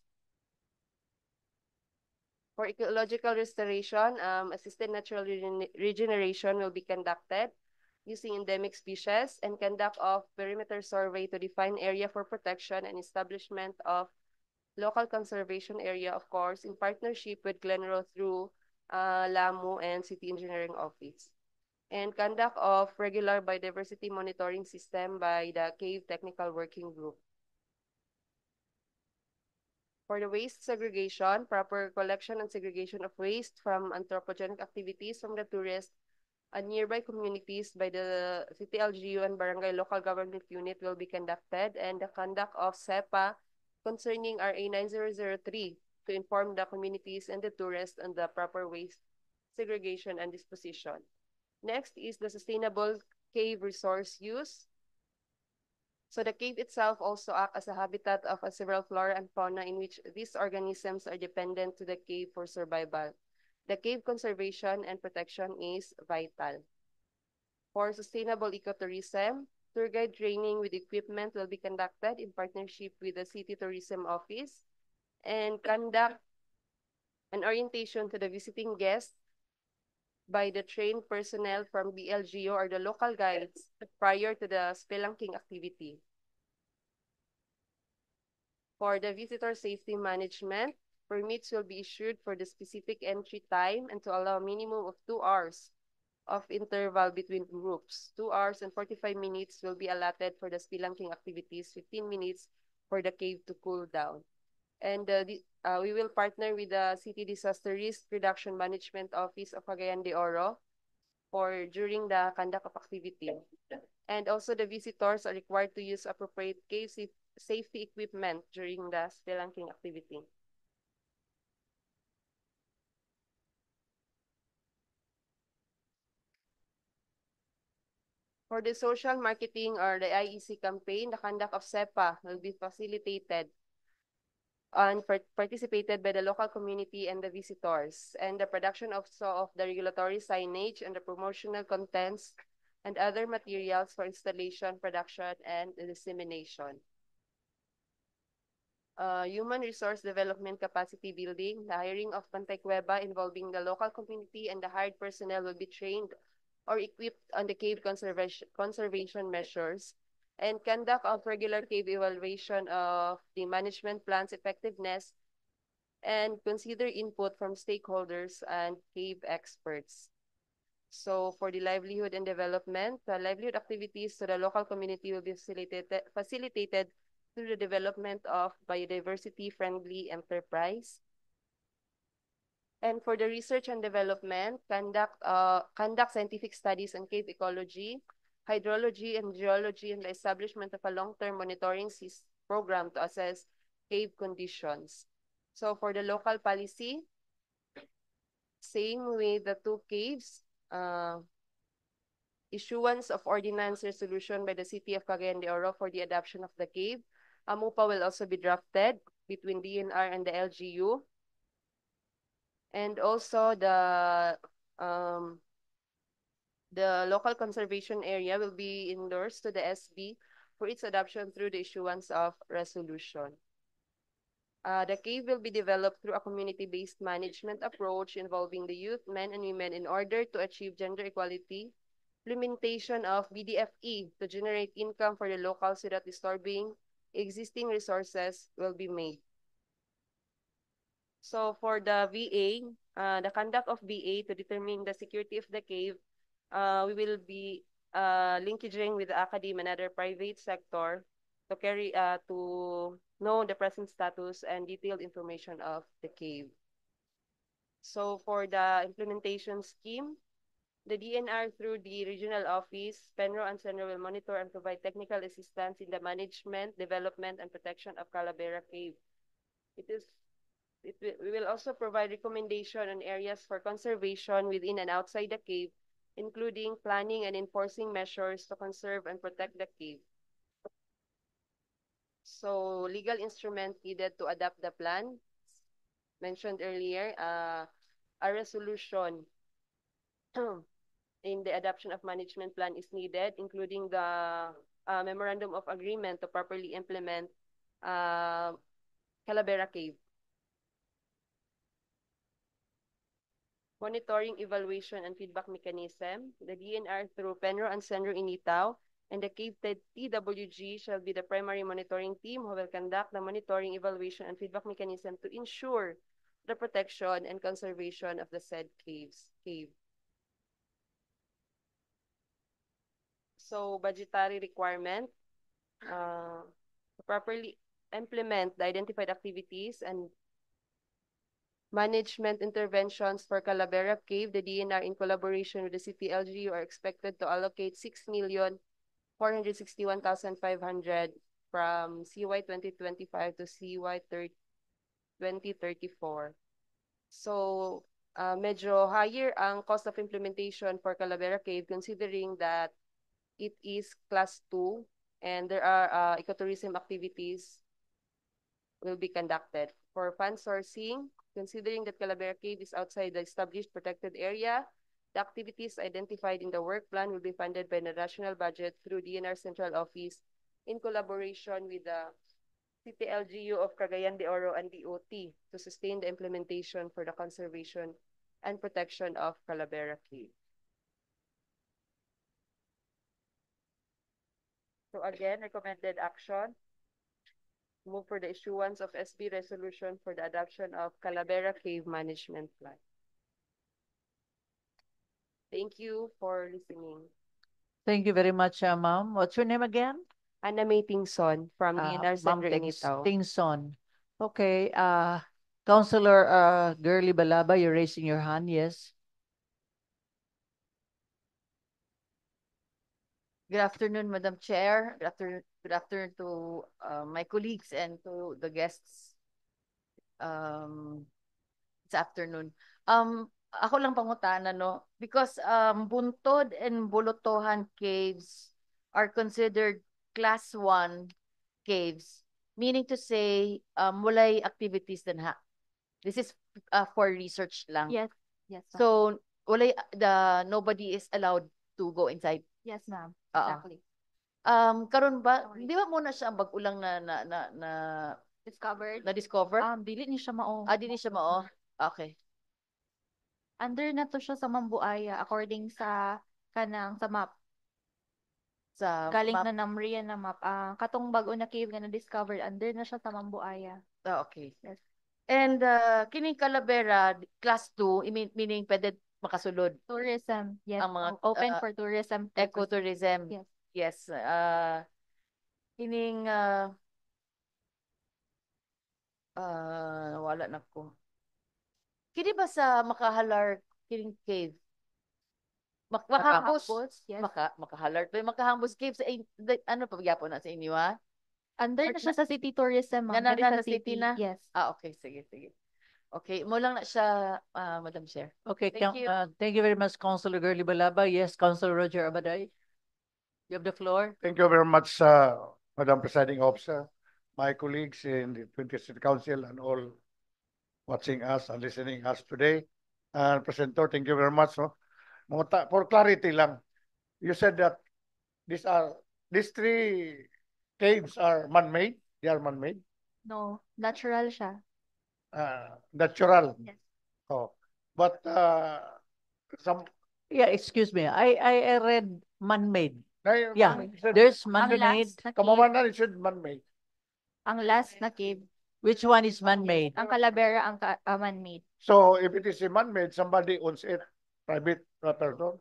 For ecological restoration, assisted natural regeneration will be conducted using endemic species, and conduct of perimeter survey to define area for protection and establishment of local conservation area, of course, in partnership with Glenrose through LAMU and City Engineering Office. and conduct of regular biodiversity monitoring system by the Cave Technical Working Group. For the waste segregation, proper collection and segregation of waste from anthropogenic activities from the tourists and nearby communities by the City LGU and Barangay Local Government Unit will be conducted, and the conduct of SEPA concerning RA 9003 to inform the communities and the tourists on the proper waste segregation and disposition. Next is the sustainable cave resource use. So the cave itself also acts as a habitat of several flora and fauna in which these organisms are dependent to the cave for survival. The cave conservation and protection is vital. For sustainable ecotourism, tour guide training with equipment will be conducted in partnership with the City Tourism Office and conduct an orientation to the visiting guests by the trained personnel from BLGO or the local guides prior to the spelunking activity. For the visitor safety management, permits will be issued for the specific entry time and to allow a minimum of 2 hours of interval between groups. 2 hours and 45 minutes will be allotted for the spelunking activities, 15 minutes for the cave to cool down. And we will partner with the City Disaster Risk Reduction Management Office of Cagayan de Oro for during the conduct of activity. And also the visitors are required to use appropriate cave safety equipment during the spelunking activity. For the social marketing or the IEC campaign, the conduct of SEPA will be facilitated and participated by the local community and the visitors, and the production also of the regulatory signage and the promotional contents and other materials for installation, production, and dissemination. Human resource development capacity building, the hiring of Pantay Cueva involving the local community and the hired personnel will be trained or equipped on the cave conservation measures, and conduct of regular cave evaluation of the management plan's effectiveness, and consider input from stakeholders and cave experts. So for the livelihood and development, the livelihood activities to the local community will be facilitated through the development of biodiversity-friendly enterprise. And for the research and development, conduct scientific studies on cave ecology, hydrology, and geology, and the establishment of a long-term monitoring program to assess cave conditions. So for the local policy, same with the two caves, issuance of ordinance resolution by the City of Cagayan de Oro for the adoption of the cave. MUPA will also be drafted between DNR and the LGU. And also the local conservation area will be endorsed to the SB for its adoption through the issuance of resolution. The cave will be developed through a community-based management approach involving the youth, men and women in order to achieve gender equality, implementation of BDFE to generate income for the locals without disturbing existing resources will be made. So for the VA, the conduct of VA to determine the security of the cave, we will be linkaging with the academe and other private sector to to know the present status and detailed information of the cave. So for the implementation scheme, the DNR through the regional office, Penro and Senro will monitor and provide technical assistance in the management, development, and protection of Calavera Cave. We will also provide recommendation on areas for conservation within and outside the cave, including planning and enforcing measures to conserve and protect the cave. So legal instrument needed to adopt the plan, mentioned earlier, a resolution in the adoption of management plan is needed, including the memorandum of agreement to properly implement Calavera Cave. Monitoring, evaluation, and feedback mechanism. The DNR through Penro and Senro Initaw and the Cave TWG shall be the primary monitoring team who will conduct the monitoring, evaluation, and feedback mechanism to ensure the protection and conservation of the said cave. So budgetary requirement, to properly implement the identified activities and management interventions for Calavera Cave, the DNR in collaboration with the City LGU are expected to allocate 6,461,500 from CY 2025 to CY 2034. So, medyo higher ang cost of implementation for Calavera Cave considering that it is class 2 and there are ecotourism activities will be conducted. For fund sourcing, considering that Calavera Cave is outside the established protected area, the activities identified in the work plan will be funded by the national budget through DNR Central Office in collaboration with the City LGU of Cagayan de Oro and DOT to sustain the implementation for the conservation and protection of Calavera Cave. So again, recommended action. Move for the issuance of SB resolution for the adoption of Calavera Cave Management Plan. Thank you for listening. Thank you very much, ma'am. What's your name again? Anna May Tingson from DNR Ma'am Center Initaw. Tingson. Okay, Councilor Girly Balaba, you're raising your hand, yes? Good afternoon, Madam Chair. Good afternoon to my colleagues and to the guests this afternoon. Ako lang pangutana, no? Because Buntod and Bulutohan caves are considered class 1 caves, meaning to say walay activities din ha. This is for research lang. Yes, yes, ma'am. So nobody is allowed to go inside. Yes, ma'am. Oo. Exactly. Karon ba, di ba muna siya ang bag-ulang na Discovered. discover? Dili ni siya mao. Di siya mao. Okay. Under na to siya sa Mambuaya according sa kanang sa map. Sa Galing map. na Namria na map. Katong bag-o na cave nga na discovered under na siya sa Mambuaya. Okay. Yes. And kining Calavera class 2, meaning pwede makasulod. Tourism. Yes. Ang mga Open for tourism. ecotourism. Yes. Yes. Kining wala na ko. Kini ba sa Makahalar kining cave? Makahambos. Yes. Makahalar. Makahambos cave sa ano pa gyapon na sa inyo ha? Under na siya sa city tourism, ma'am. Nga Diri na sa city na? Yes. Okay, sige. Okay, mo lang na siya, Madam Chair. Okay, Thank you. thank you very much, Councilor Girly Balaba. Yes, Councilor Roger Abaday. You have the floor. Thank you very much, Madam Presiding Officer, my colleagues in the 20th City Council and all watching us and listening us today. And Presenter, thank you very much. No? For clarity lang, you said that these 3 caves are man-made. They are man-made. No, natural siya. Natural. Yes. Oh, but some. Yeah, excuse me. I read man-made. Yeah, Said, there's Ang man-made. last na cave, Kamaman it should man-made. ang last na cave, Which one is man-made? ang Calavera ang man-made. So if it is a man-made, somebody owns it, private person.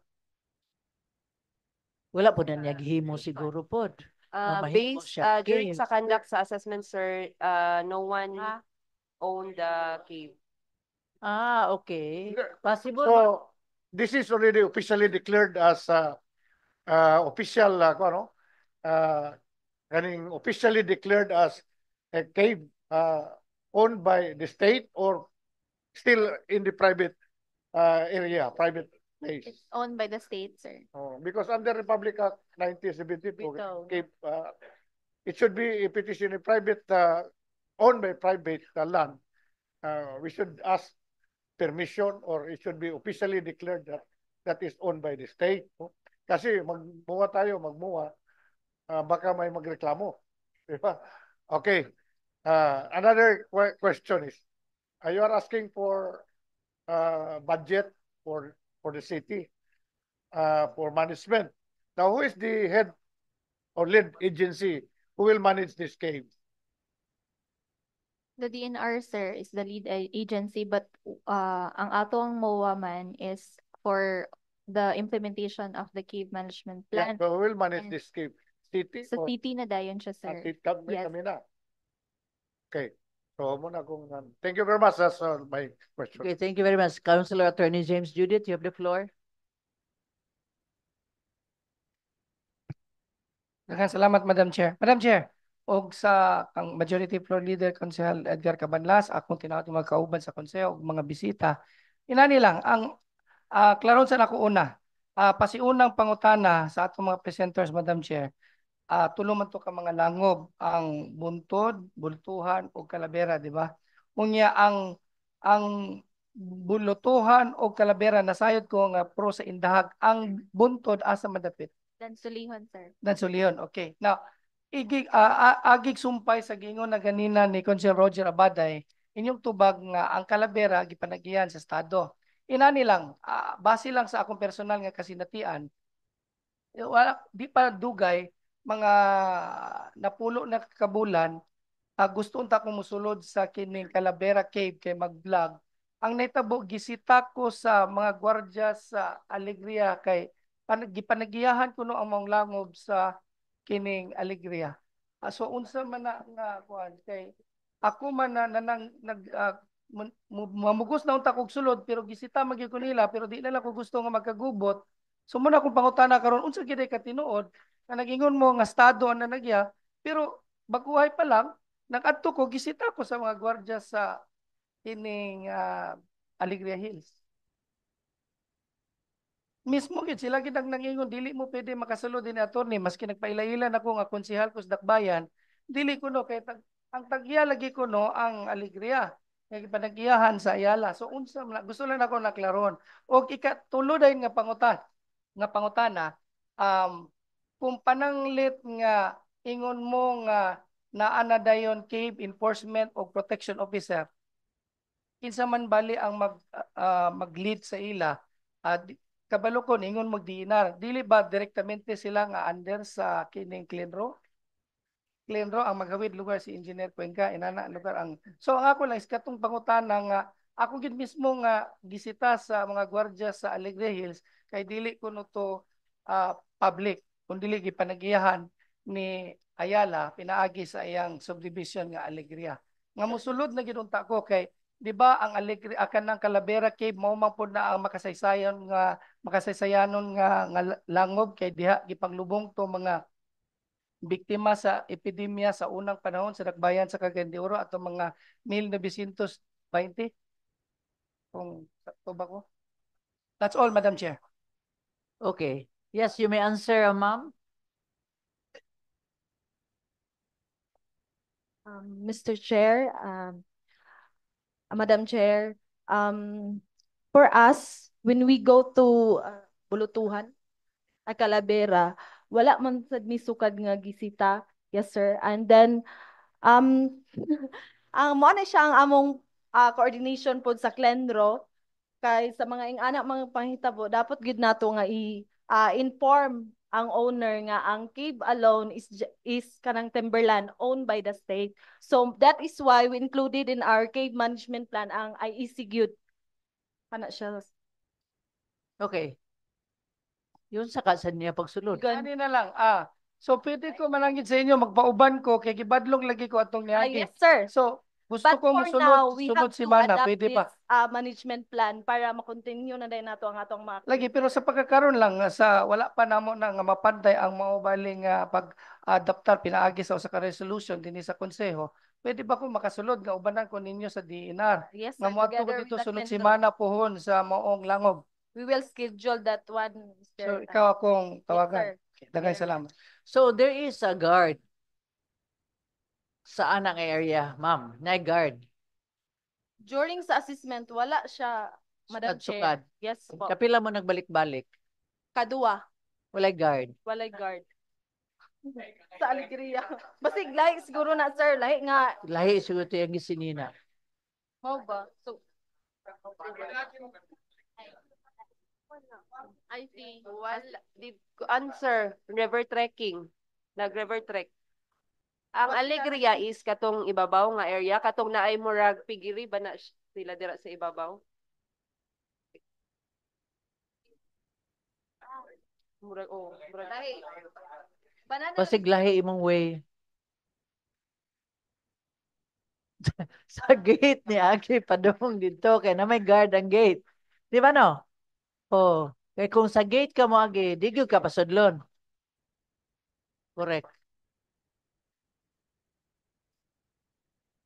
Wala po na naghimo siguro po. Mahimo Based siya during cave. sa conduct sa assessment, sir, no one owned the cave. Okay. Possible. So this is already officially declared as official, officially declared as a cave owned by the state or still in the private area, private place. It's owned by the state, sir. Because under Republic Act 1972, Bitaw. cave, it should be if it is in a private, owned by private land. We should ask permission or it should be officially declared that that is owned by the state. Kasi magmuha tayo, baka may magreklamo. Diba? Okay. Another question is, you are asking for budget for the city for management. Now, who is the head or lead agency who will manage this cave? The DNR, sir, is the lead agency, but ang atong MOA man is for the implementation of the cave management Yeah, plan. so we will manage And this cave. City sa or city na dayon siya, sir. Yes. kami na. Okay. So muna kung thank you very much. That's my question. Okay, thank you very much. Councilor Attorney James Judith, you have the floor. Daghang salamat, Madam Chair. Madam Chair, og sa ang Majority Floor Leader, Konsehal Edgar Cabanlas, akong tinawag mga kauban sa konseho, og mga bisita. Inani lang, ang klaron sa ako una, pasiunang pangutana sa atong mga presenters, Madam Chair, tuluman to ka mga langob, ang buntod, bultuhan, o kalabera, di ba? Unya, ang bulutuhan o kalabera, nasayod ko nga pro sa indahag, ang buntod asa madapit. Dansulihon, sir. Dansulihon, okay. Now, agig sumpay sa gingon na ganina ni Consul Roger Abaday, inyong tubag nga ang kalabera gipanagihan sa estado. Inani lang, base lang sa akong personal nga kasinatian, wala, di pa dugay, mga napulo na kabulan, gusto unta kong musulod sa kining Calavera Cave kay mag-vlog. Ang naitabo, gisita ko sa mga gwardya sa Alegria kay gipanagiyahan ko no ang mga langob sa kining Alegria. So unsa man na nga kuan kay ako man na nang mamugos na unta kog sulod pero gisita magyud ko nila pero di na lang ko gusto nga magkagubot. So muna akong pangutana karon unsa gid ka tinuod nga nagingon mo nga estado ang nanagya pero baguhay pa lang nag-adto ko gisita ko sa mga gwardya sa kining Alegria Hills. Mismo gid sila gid ang nangingon dili mo pwede makasulod din attorney maski nagpailailan ako nga konsehal ko sa Dakbayan dili ko no kay ang tagya lagi ko no ang Alegria kay panagiyahan sa Ayala. So unsa gusto lang ako naklaron og ikatulo dayon nga pangutana kung pananglit nga ingon mo nga naa na dayon cave enforcement o protection officer kinsa man bali ang mag-lead sa ila kabalo ko ningon mag-DNR dili ba direktamente sila nga under sa kining Clenro ang magawid lugar si Engineer Cuenca inana lugar ang so ang ako lang is katong pangutana nga ako gid mismo nga gisita sa mga gwardya sa Alegre Hills kay dili ko no to public kun dili gipanagiyahan ni Ayala pinaagi sa iyang subdivision nga Alegria nga mosulod na gid unta ko kay di ba ang Alegria kanang Calavera Cave mao man pud na ang makasaysayanon nga langob kay diha gipanglubong to mga biktima sa epidemya sa unang panahon sa Dakbayan sa Cagayan de Oro ato mga 1920 kung sakto ba ko. That's all, Madam Chair. Okay. Yes, you may answer, ma'am. Mr. Chair, Madam Chair, for us, when we go to Bulutuhan, Calavera, wala man sad mi sukad nga gisita. Yes, sir. And then, ang mo na siya ang among coordination pod sa Clenro kay sa mga ing-anak mga panghitabo dapat gid nato nga inform ang owner nga ang cave alone is kanang timberland owned by the state. So that is why we included in our cave management plan ang IEC gyud. Kana siya. Okay. Yun sa kasan niya pagsulod. Ani na lang. So pwede ko manangit sa inyo magpauban ko kay gibadlong lagi ko atong niagi. Yes, sir. So gusto But ko for musunod now, we sunod have si to Mana, adapt pwede this pa. management plan para ma-continue na din nato ang atong mga Lagi pero sa pagkakaroon lang sa wala pa namo na nga mapanday ang maubaling pag-adaptar pinaagi sa usa ka resolution dinhi sa konseho. Pwede ba ko makasulod nga ubanan ko ninyo sa DNR? Yes, Nga sir, moadto ko together dito with the sunod si Clenro. Mana pohon sa maong langob. We will schedule that one, Mr. So ikaw akong Yes, tawagan. sir. Dagay Mayor. salamat. So there is a guard sa anang area, ma'am. Na guard. During sa assessment, wala siya, Madam Sukad-sukad. Chair. Yes po. Kapila mo nagbalik-balik. Kadua, Walay guard. walay guard. Sa Alegria. Basig lahi siguro na, sir. Lahi nga. Lahi siguro ito yung gisinina. Mau ba? So, I think, Wala, answer, river trekking. Nag-river trek. Ang Alegria is katong ibabaw nga area, katong naay murag pigiri ba na sila dira sa ibabaw? Murag, oh, murag lahi. Banana. Pasig lahi imong way. Sa gate ni Aki padung dito kay na may guard ang gate. Di ba no? Oh, kay kung sa gate ka mo agi, di gyud ka pasudlon. Correct.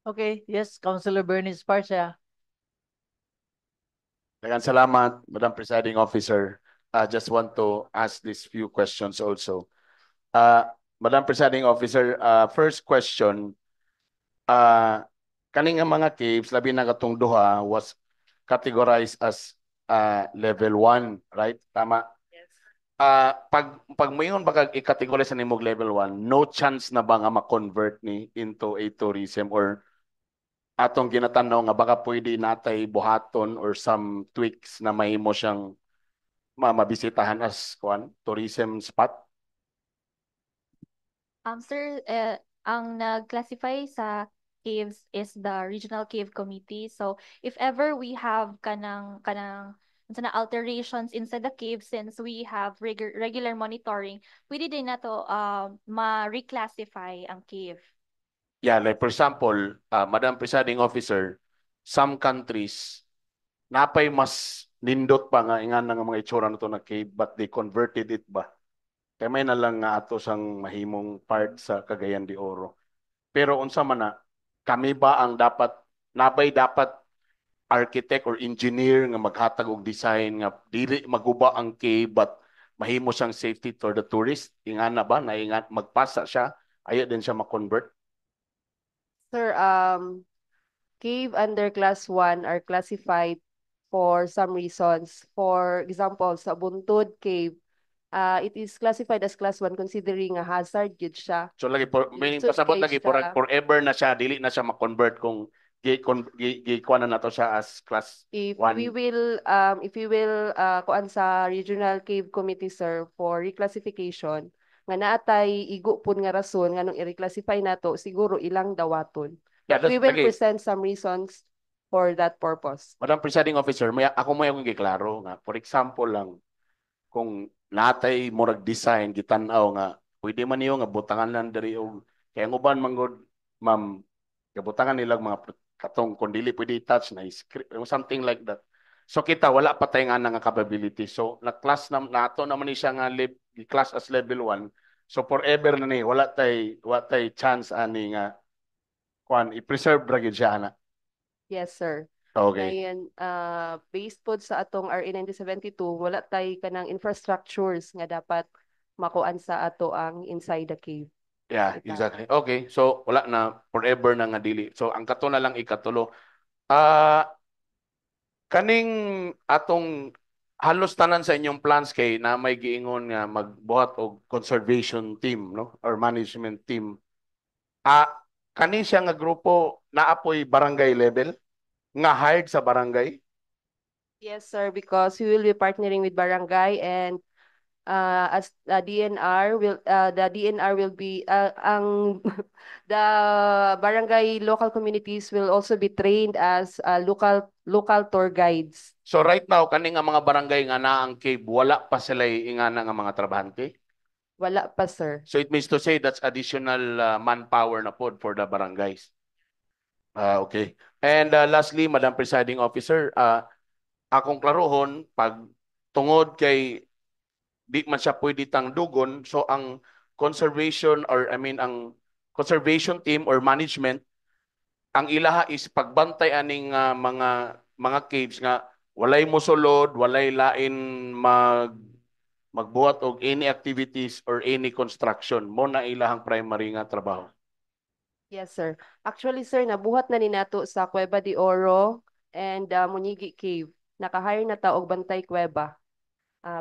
Okay, yes, Councilor Bernice Parcha. Daghang salamat, Madam Presiding Officer. I just want to ask these few questions also. Madam Presiding Officer, first question, kaning nga mga caves, labi na katong duha, was categorized as level 1, right? Tama? Yes. Pag mayon baka i-categorize sa nimog level 1, no chance na ba nga ma-convert ni into a tourism or atong ginatanaw nga baka pwede natay buhaton or some tweaks na mahimo siyang mabisitahan as tourism spot? Sir, ang nag-classify sa caves is the Regional Cave Committee. So if ever we have kanang unsa na alterations inside the cave, since we have regular monitoring, pwede din na to ma-reclassify ang cave. Yeah, like for example, Madam Presiding Officer, some countries napay mas nindot pa nga ingan nga mga itsura na to na cave but they converted it ba? Kaya may na lang nga ato sang mahimong part sa Cagayan de Oro. Pero unsa man na, kami ba ang dapat architect or engineer nga maghatag og design nga dili maguba ang cave but mahimo siyang safety for the tourist? Ingana ba na magpasa siya, ayo din siya ma-convert? Sir, cave under class 1 are classified for some reasons. For example, sa Buntod Cave, it is classified as class 1 considering a hazard yun siya. So lagi meaning So, pasabot lagi siya. forever na siya, dili na siya ma-convert kung gikuha na nato siya as class If 1. we will kuan sa Regional Cave Committee, sir, for reclassification nga naatay igo pud nga rason nga nung i-reclassify nato, siguro ilang dawaton. Yeah, We will lagi. present some reasons for that purpose. Madam Presiding Officer, ako may akong giklaro nga. For example lang, kung natay murag design, gitan-aw nga, pwede man niyo nga butangan lang diri og kaya ang uban manggod, ma'am, gabutangan nilang mga katong kung dili pwede touch na script, something like that. So kita wala pa tay nga nga capability. So na class nato naman ni siya nga class as level 1. So forever na ni wala tay chance ani nga kuan i-preserve ra gyud siya ana. Yes, sir. Okay. Ngayon, based po sa atong RA 9072, wala tay kanang infrastructures nga dapat makuan sa ato ang inside the cave. Yeah, exactly. Okay, so wala na forever na nga dili. So ang kato na lang ikatulo. Kaning atong halos tanan sa inyong plans kay na may giingon nga magbuhat og conservation team, no, or management team. Kani siya nga grupo naapoy barangay level nga hired sa barangay? Yes, sir, because we will be partnering with barangay and as the DNR will be ang the barangay local communities will also be trained as local tour guides. So right now kani nga mga barangay nga naa ang cave wala pa sila ingana nga mga trabahante? Wala pa, sir. So it means to say that's additional manpower na pod for the barangays. Okay. And lastly, Madam Presiding Officer, akong klarohon, pag tungod kay di man siya pwede tang dugon, so ang conservation ang conservation team or management, ang ilaha is pagbantay aning mga caves nga walay mosulod, walay lain magbuhat og any activities or any construction mo na ilahang primary nga trabaho. Yes, sir. Actually, sir, nabuhat na ni nato sa Cueva de Oro and Munigi Cave. Naka-hire na ta og bantay kuweba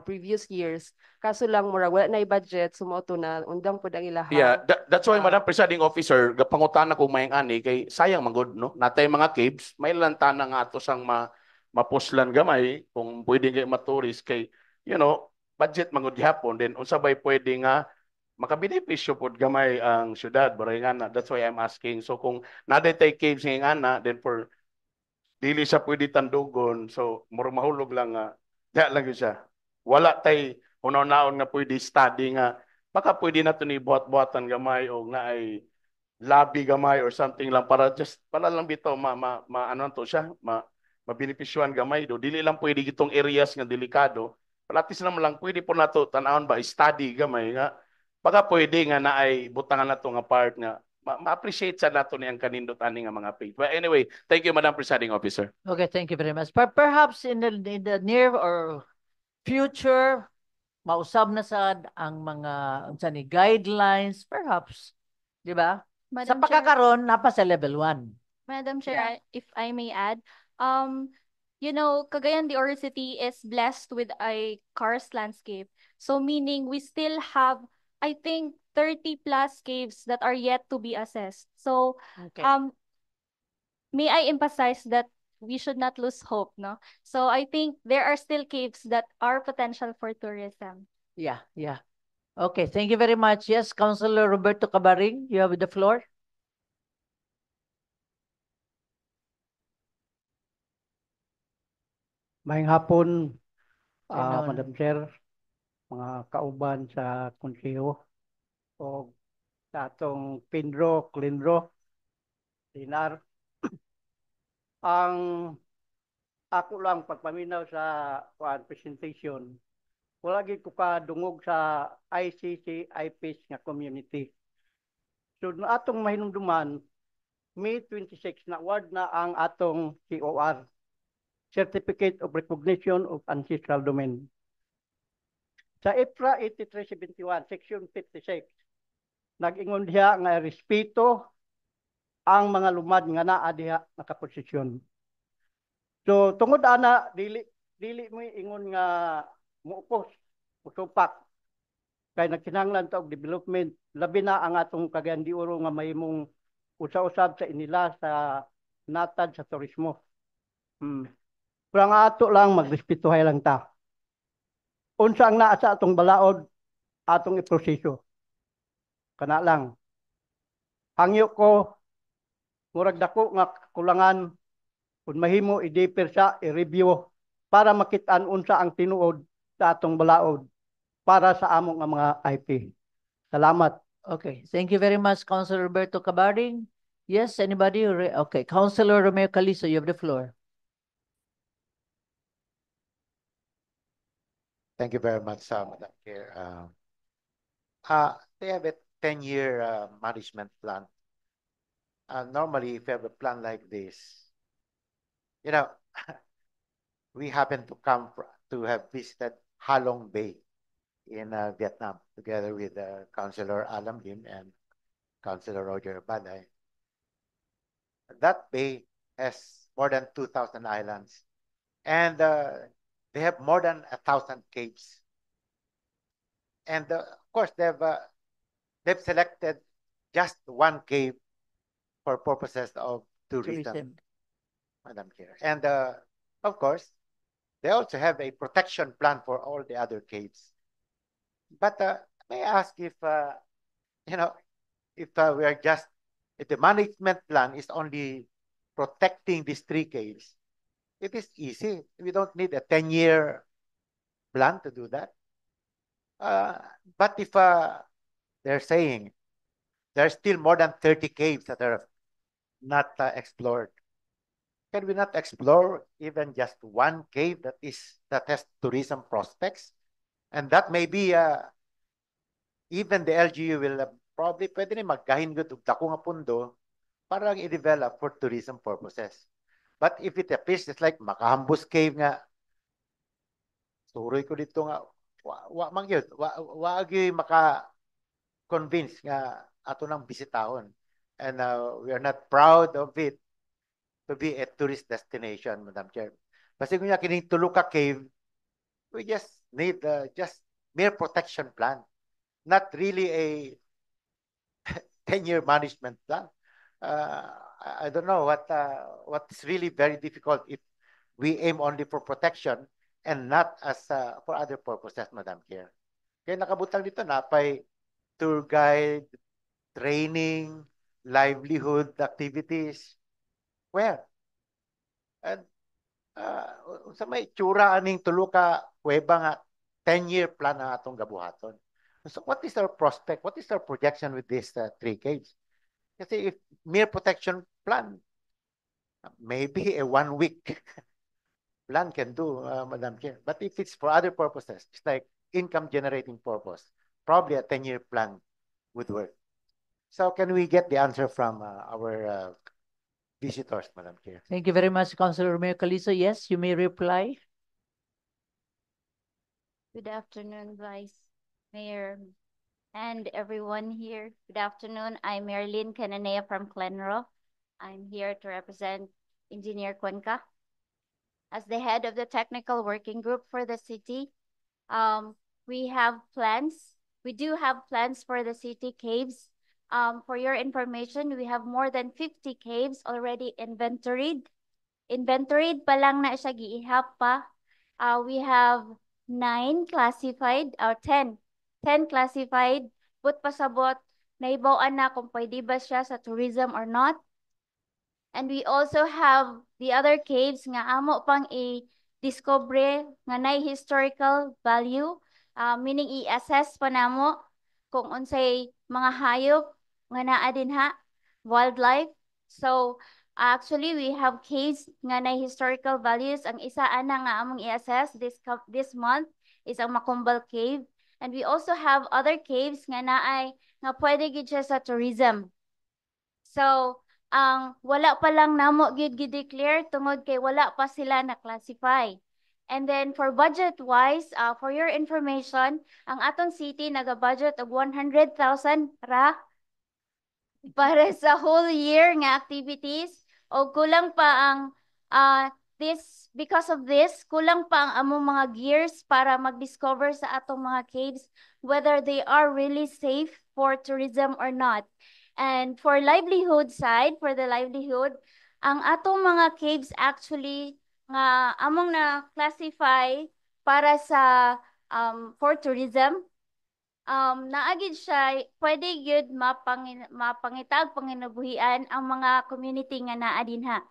previous years. Kaso lang murag wala na budget, sumoto na undang pud ang ilaha. Yeah, that's why Madam Presiding Officer, gapangutana ko mayang ani kay sayang magod no. Natay mga caves, may lantana nga ato sang mapuslan gamay kung pwede kay maturis kay budget magud gihapon then unsa bay pwede nga makabenepisyo pod gamay ang syudad baray nga. That's why I'm asking. So kung naday tay caves nga ana then for dili siya pwede tandugon so mura mahulog lang nga lang yun siya. Wala tay unaw-naon nga pwede study nga baka pwede na to ni buhat-buhatan gamay o na ay lobby gamay or something lang para lang bitaw ano to siya mabenepisyohan gamay do dili lang pwede gitong areas nga delikado palatis naman lang pwede po nato tan-awon ba study gamay nga baka pwede nga na ay butangan nato nga part nga ma-appreciate sa nato niyang kanindot ani nga mga page. But anyway, thank you Madam Presiding Officer. Okay, thank you very much. Perhaps in the near or future, mausab na sad ang mga unsa ni guidelines, perhaps, di ba? Sa Madam Chair, pagkakaroon, napa sa level 1. Madam Chair, if I may add, you know, Cagayan de Oro City is blessed with a karst landscape. So meaning we still have, I think, 30 plus caves that are yet to be assessed. So, Okay. may I emphasize that we should not lose hope, no? So I think there are still caves that are potential for tourism. Yeah. Okay, thank you very much. Yes, Councilor Roberto Cabaring, you have the floor. Maayong hapon, Afternoon. Madam Chair, mga kauban sa konseho o sa atong Pindro, Klindro, Dinar. Ang ako lang pagpaminaw sa presentation, wala gid ko ka dungog sa ICC, IPIS nga community. So na atong mahinumduman, May 26 na award na ang atong COR, Certificate of Recognition of Ancestral Domain. Sa EPRA 8371, Section 56, nag-ingon diha nga respeto ang mga lumad nga naa diha nakaposisyon. So tungod ana dili mo ingon nga muupos, musupak kay nagkinahanglan ta og development labi na ang atong Cagayan de Oro nga mahimong usa-usab sa inila sa natad sa turismo. Pero ang ato lang magrespetuhay lang ta. Unsa ang naa sa atong balaod atong iproseso. Kana lang. Hangyo ko murag dako nga kulangan kung mahimo i-defer sa i-review para makit-an unsa ang tinuod sa atong balaod para sa among mga IP. Salamat. Okay, thank you very much, Councilor Roberto Cabaring. Yes, anybody? Okay, Councilor Romeo Calizo, you have the floor. Thank you very much, Madam Chair. They have a 10-year management plan. Normally, if you have a plan like this, you know, we happen to have visited Ha Long Bay in Vietnam together with Councilor Alam Lim and Councilor Roger Baday. That bay has more than 2,000 islands, and they have more than 1,000 caves. And of course, they've selected just one cave for purposes of tourism. Madam Chair. And of course, they also have a protection plan for all the other caves. But may I ask if, you know, if if the management plan is only protecting these 3 caves, it is easy. We don't need a 10-year plan to do that. But if they're saying there's still more than 30 caves that are not explored, can we not explore even just one cave that has tourism prospects? And that may be even the LGU will probably pwede rin magkahin gud og dako nga pundo para i-develop for tourism purposes. But if it appears it's like Makahambus Cave nga, suroy ko dito nga wa man gyud wa gyud maka-convince nga ato nang bisitahon. And we are not proud of it to be a tourist destination, Madam Chair. Kasi kung kining Toluca Cave, we just need just mere protection plan, not really a 10-year management plan. I don't know what's really very difficult if we aim only for protection and not as for other purposes, Madam Chair. Kaya nakabutang dito na pay tour guide, training, livelihood activities. Where? And sa may tsura aning Toluca Cueva nga 10-year plan na atong gabuhaton. So what is our prospect? What is our projection with these 3 caves? Kasi if mere protection plan, maybe a 1 week plan can do, Madam Chair. But if it's for other purposes, it's like income generating purpose, probably a 10-year plan would work. So can we get the answer from our visitors, Madam Chair? Thank you very much, Councilor Romeo Calizo. Yes, you may reply. Good afternoon, Vice Mayor and everyone here. Good afternoon. I'm Marilyn Cananea from Clenro. I'm here to represent Engineer Cuenca. As the head of the technical working group for the city, we have plans. We do have plans for the city caves. For your information, we have more than 50 caves already inventoried. Inventoried pa lang na siya, giihap pa. We have 9 classified, or 10 classified. But pasabot, naibawaan na kung pwede ba siya sa tourism or not. And we also have the other caves nga amo pang i-discover nga nay historical value, meaning i-assess pa namo kung unsay mga hayop nga naa dinha, wildlife. So actually we have caves nga nay historical values. Ang isa ana nga among i-assess this month is ang Macumbal Cave. And we also have other caves nga naay nga pwede gid siya sa tourism. So ang wala pa lang namo gyud gi-declare tungod kay wala pa sila na-classify. And then for budget-wise, for your information, ang atong city naga-budget og 100,000 ra para sa whole year nga activities. O kulang pa ang because of this, kulang pa ang among mga gears para mag-discover sa atong mga caves whether they are really safe for tourism or not. And for livelihood side, for the livelihood, ang atong mga caves actually nga among na classify para sa for tourism, naagid siya pwede gyud mapangitag panginabuhian ang mga community nga naa dinha.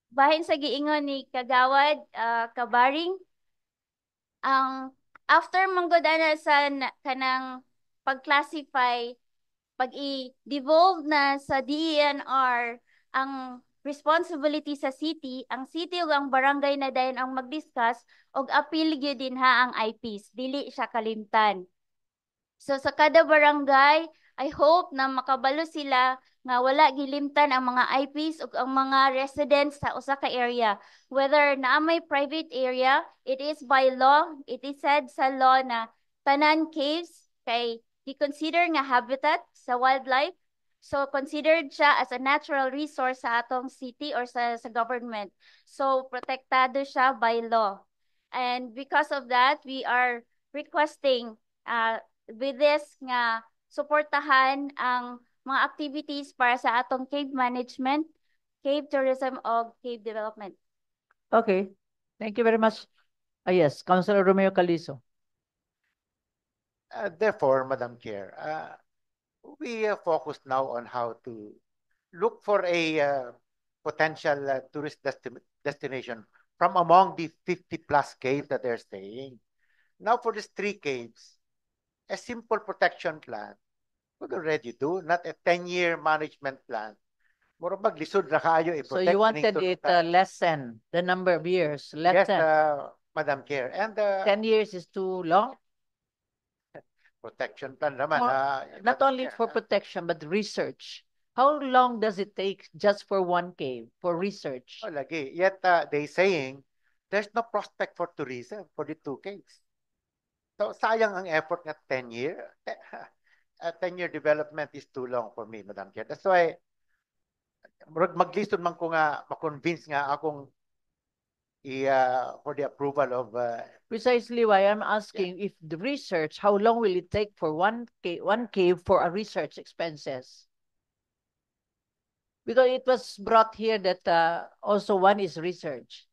Bahin sa giingon ni Kagawad Kabaring, ang after manggod-ana sa kanang pag-classify, pag i-devolve na sa DENR ang responsibility sa city, ang city ug ang barangay na dayon ang mag-discuss og appeal gyud dinha ang IPs, dili siya kalimtan. So sa kada barangay, I hope na makabalo sila nga wala gilimtan ang mga IPs ug ang mga residents sa usa ka area. Whether na may private area, it is by law, it is said sa law na tanan caves kay i-consider nga habitat sa wildlife. So considered siya as a natural resource sa atong city or sa government. So protektado siya by law. And because of that, we are requesting with this nga suportahan ang mga activities para sa atong cave management, cave tourism o cave development. Okay. Thank you very much. Yes, Councilor Romeo Calizo. Therefore, Madam Chair, we focus now on how to look for a potential tourist destination from among the 50 plus caves that they're staying. Now for these 3 caves, a simple protection plan would already do, not a 10-year management plan. Murabag lisod ra kayo So you wanted it lessen the number of years, Yes, lessen. Madam Chair. And 10 years is too long? protection plan naman. Not only for protection, but research. How long does it take just for one cave, for research? Oh, lagi. Yet they saying there's no prospect for tourism for the 2 caves. So sayang ang effort nga 10-year. 10-year development is too long for me, Madam Chair. That's why maglisod man ko nga ma-convince nga akong for the approval of Precisely why I'm asking if the research, how long will it take for one cave for a research expenses? Because it was brought here that also one is research.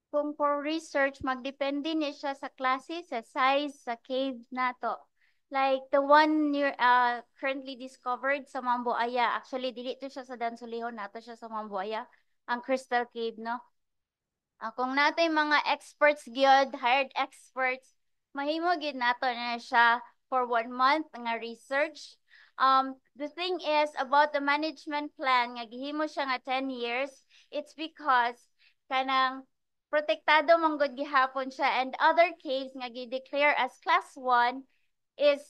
Kung for research, magdepende ni siya sa klase, sa size, sa cave nato. Like the one near currently discovered sa Mambuaya. Actually, dili to siya sa Dansolihon, nato siya sa Mambuaya. Ang Crystal Cave, no? Kung natay mga experts gyud, hired experts, mahimo gid nato na siya for 1 month nga research. The thing is about the management plan nga gihimo siya nga 10 years, it's because kanang protektado man gud gihapon siya, and other caves nga gi-declare as class 1 is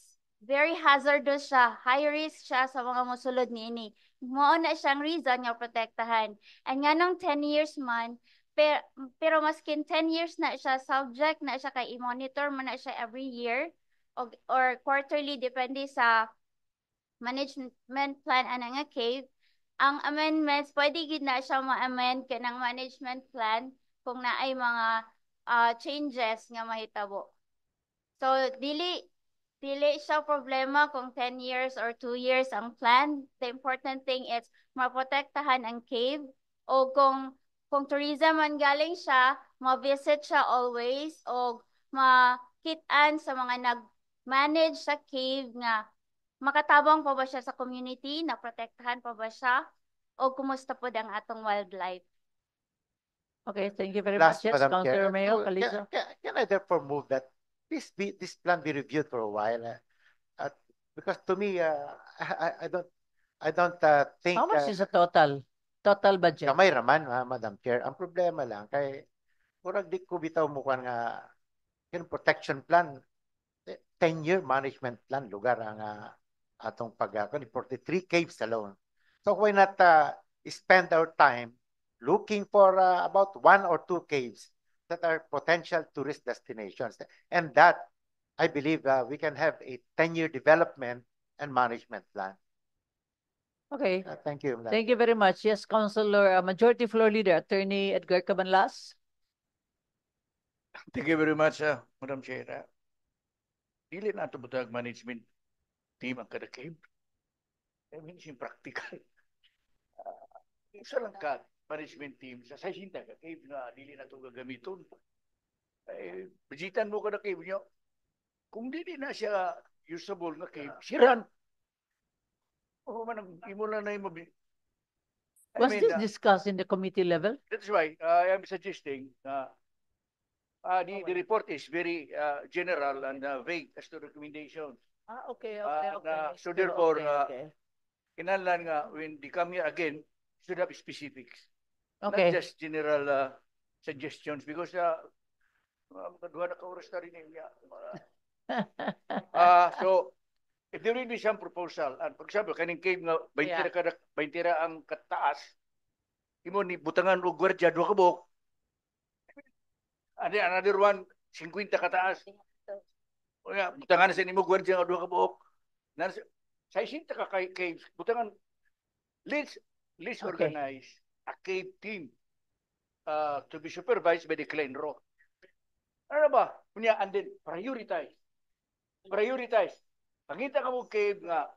very hazardous siya, high risk siya sa mga mosulod niini. Mao na siyang reason nga protektahan. And nga nung 10 years man, pero maskin 10 years na siya, subject na siya kay i-monitor mo na siya every year or quarterly, depende sa management plan ana nga cave. Ang amendments, pwede gid na siya ma-amend kanang management plan kung naay mga changes nga mahitabo. So dili siya problema kung 10 years or 2 years ang plan. The important thing is maprotektahan ang cave, o kung tourism man galing siya, ma-visit siya always, o makit-an sa mga nag-manage sa cave nga makatabang pa ba siya sa community, naprotektahan pa ba siya, o kumusta po ang atong wildlife. Okay, thank you very Last, much. Yes, Madam Councilor Chair, Mayo, can, Calisa. can I therefore move that this plan be reviewed for a while? Because to me, I don't think. How much is the total budget? Kamay raman, Madam Chair. Ang problema lang kay murag di ko bitaw mo kan nga protection plan, 10-year management plan lugar ang atong pagkakon 43 caves alone. So why not spend our time looking for about 1 or 2 caves that are potential tourist destinations, and that I believe we can have a 10-year development and management plan. Okay. Thank you. Thank you very much. Yes, Councilor, Majority Floor Leader, Attorney Edgar Cabanlas. Thank you very much, Madam Chair. Dili na ito butag management team ang kada cave. I mean, yung practical. Isa lang ka management team sa sasinta ka cave na dili na ito gagamiton. Bijitan mo kada cave nyo. Kung dili na siya usable na cave, siran. O man, imo lang na yung Was this discussed in the committee level? That's why I am suggesting the report is very general and vague as to recommendations. Okay. So therefore, okay. kinahanglan nga when they come here again, should have specifics. Okay. Not just general suggestions, because duha na ka oras na rin niya. So if there will be some proposal, and for example, kaning cave nga 20 ra ang kataas, imo ni butangan og gwardiya duha ka buok. And then another one, 50 kataas. O nga, butangan sa nimo gwardiya nga duha ka buok. Sa 60 ka cave, butangan, let's organize a cave team to be supervised by the CLENRO. Ano ba? Punya, and then prioritize. Pangita ka mo cave nga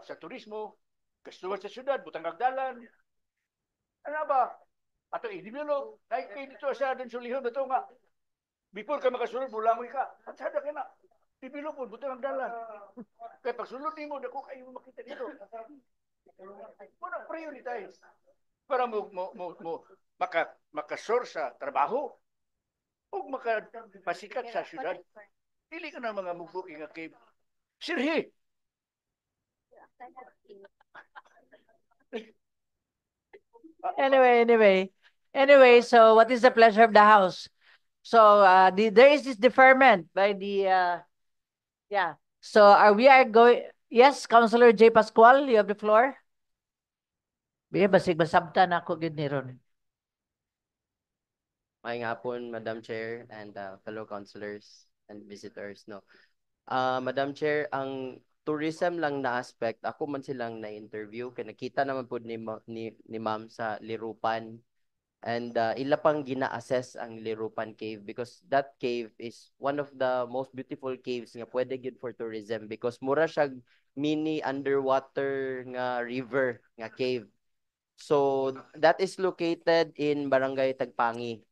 sa turismo, kastuhan sa syudad, butang kagdalan. Ano ba? Ato i-develop, like dito sa atin sulihon, ito nga, before ka makasulod, bulangoy ka. At sada ka na, develop po, butang kagdalan. Kaya pagsulod mo, dako kayo makita dito. Muna prioritize. Para makasor sa trabaho, o makapasikat sa syudad. Dili ka na mga mubuking nga cave. Sirhi! Anyway, so what is the pleasure of the House? So there is this deferment by the yeah. So we are going. Yes, Councilor J. Pascual, you have the floor. Biya basig basabta na ako gid ni ron. Maayong hapon, Madam Chair and fellow councilors and visitors, no. Madam Chair, ang tourism lang na aspect, ako man silang na-interview, kaya nakita naman po ni Ma'am sa Lirupan, and ila pang gina-assess ang Lirupan Cave because that cave is one of the most beautiful caves nga pwede good for tourism because mura siya mini underwater nga river nga cave. So that is located in Barangay Tagpangi.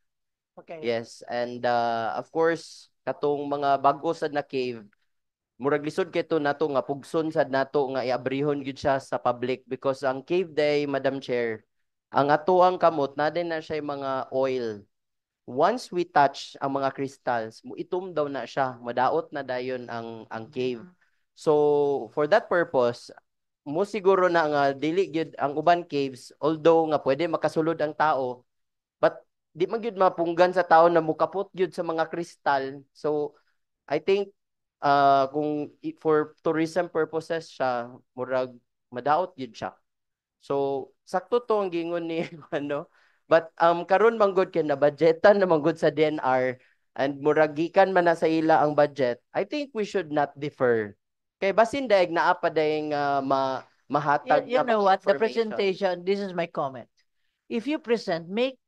Okay. Yes, and of course, katong mga bago sad na cave, murag lisod kay to nato nga pugson sad nato nga iabrihon gyud siya sa public because ang cave day, Madam Chair, Ang atuang kamot na din na siya yung mga oil. Once we touch ang mga crystals, itom daw na siya, madaot na dayon ang cave. So for that purpose, mo siguro na nga dili gyud ang uban caves, although nga pwede makasulod ang tao, but di man gyud mapunggan sa tao na mukapot gyud sa mga kristal. So I think kung for tourism purposes siya, murag madaot gyud siya. So sakto to ang gingon ni ano. But karon manggod kay na budgetan na manggod sa DNR and murag gikan man na sa ila ang budget. I think we should not defer. Kay basin daig naa pa daing mahatag You na know what? The information. presentation, this is my comment. If you present, make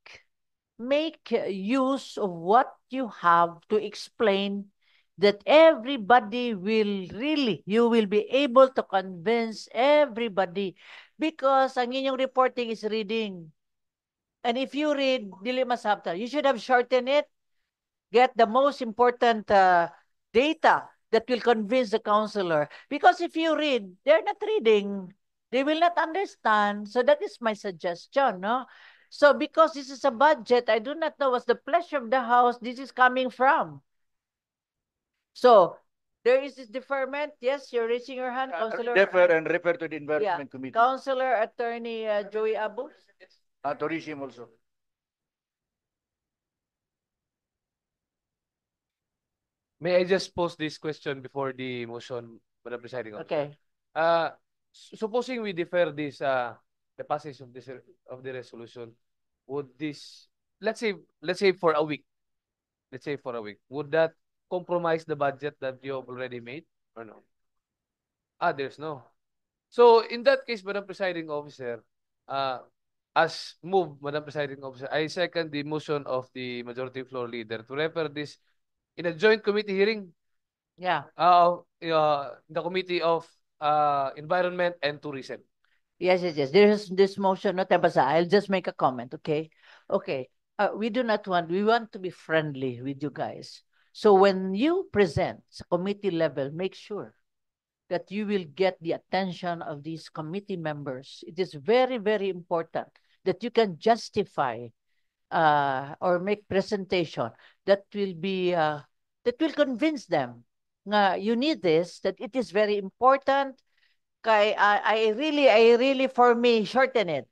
use of what you have to explain that everybody will really, you will be able to convince everybody because ang inyong reporting is reading. And if you read, dili masabtan, you should have shortened it, get the most important data that will convince the counselor. Because if you read, they're not reading. They will not understand. So that is my suggestion, no? So because this is a budget, I do not know what's the pleasure of the House this is coming from. So there is this deferment. Yes, you're raising your hand, Councilor. Defer and refer to the Environment Committee. Councilor Attorney Joey Abu. Tourism also. May I just pose this question before the motion, Madam Presiding Officer? Okay. Supposing we defer this, the passage of this of the resolution, would this, let's say for a week, would that compromise the budget that you have already made or no? There's no. So in that case, Madam Presiding Officer, as moved, Madam Presiding Officer, I second the motion of the Majority Floor Leader to refer this in a joint committee hearing. Yeah. The Committee of Environment and Tourism. Yes. There's this motion, not basa. I'll just make a comment, okay? Okay. We want to be friendly with you guys. So when you present sa committee level, make sure that you will get the attention of these committee members. It is very, very important that you can justify or make presentation that will convince them nga you need this, that it is very important. Kay I really for me shorten it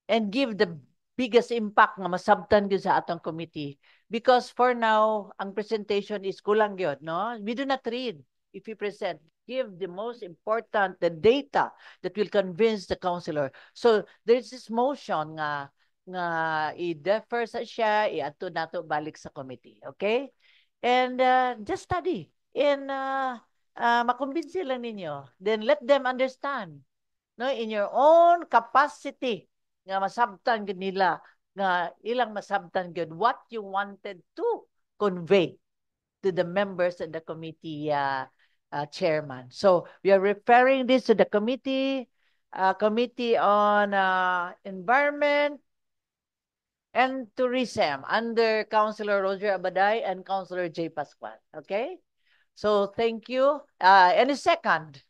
and give the biggest impact nga masabtan gyud sa atong committee, because for now ang presentation is kulang gyud, no? We do not read. If we present, give the most important, the data that will convince the counselor. So there's this motion nga i-defer sa siya, i-ato nato balik sa committee, okay? And just study and makumbinsi lang ninyo. Then let them understand, no, in your own capacity nga masabtan gud nila, nga ilang masabtan gud what you wanted to convey to the members and the committee chairman. So we are referring this to the committee on Environment and Tourism under Councilor Roger Abaday and Councilor J. Pascual. Okay? So thank you. Any second?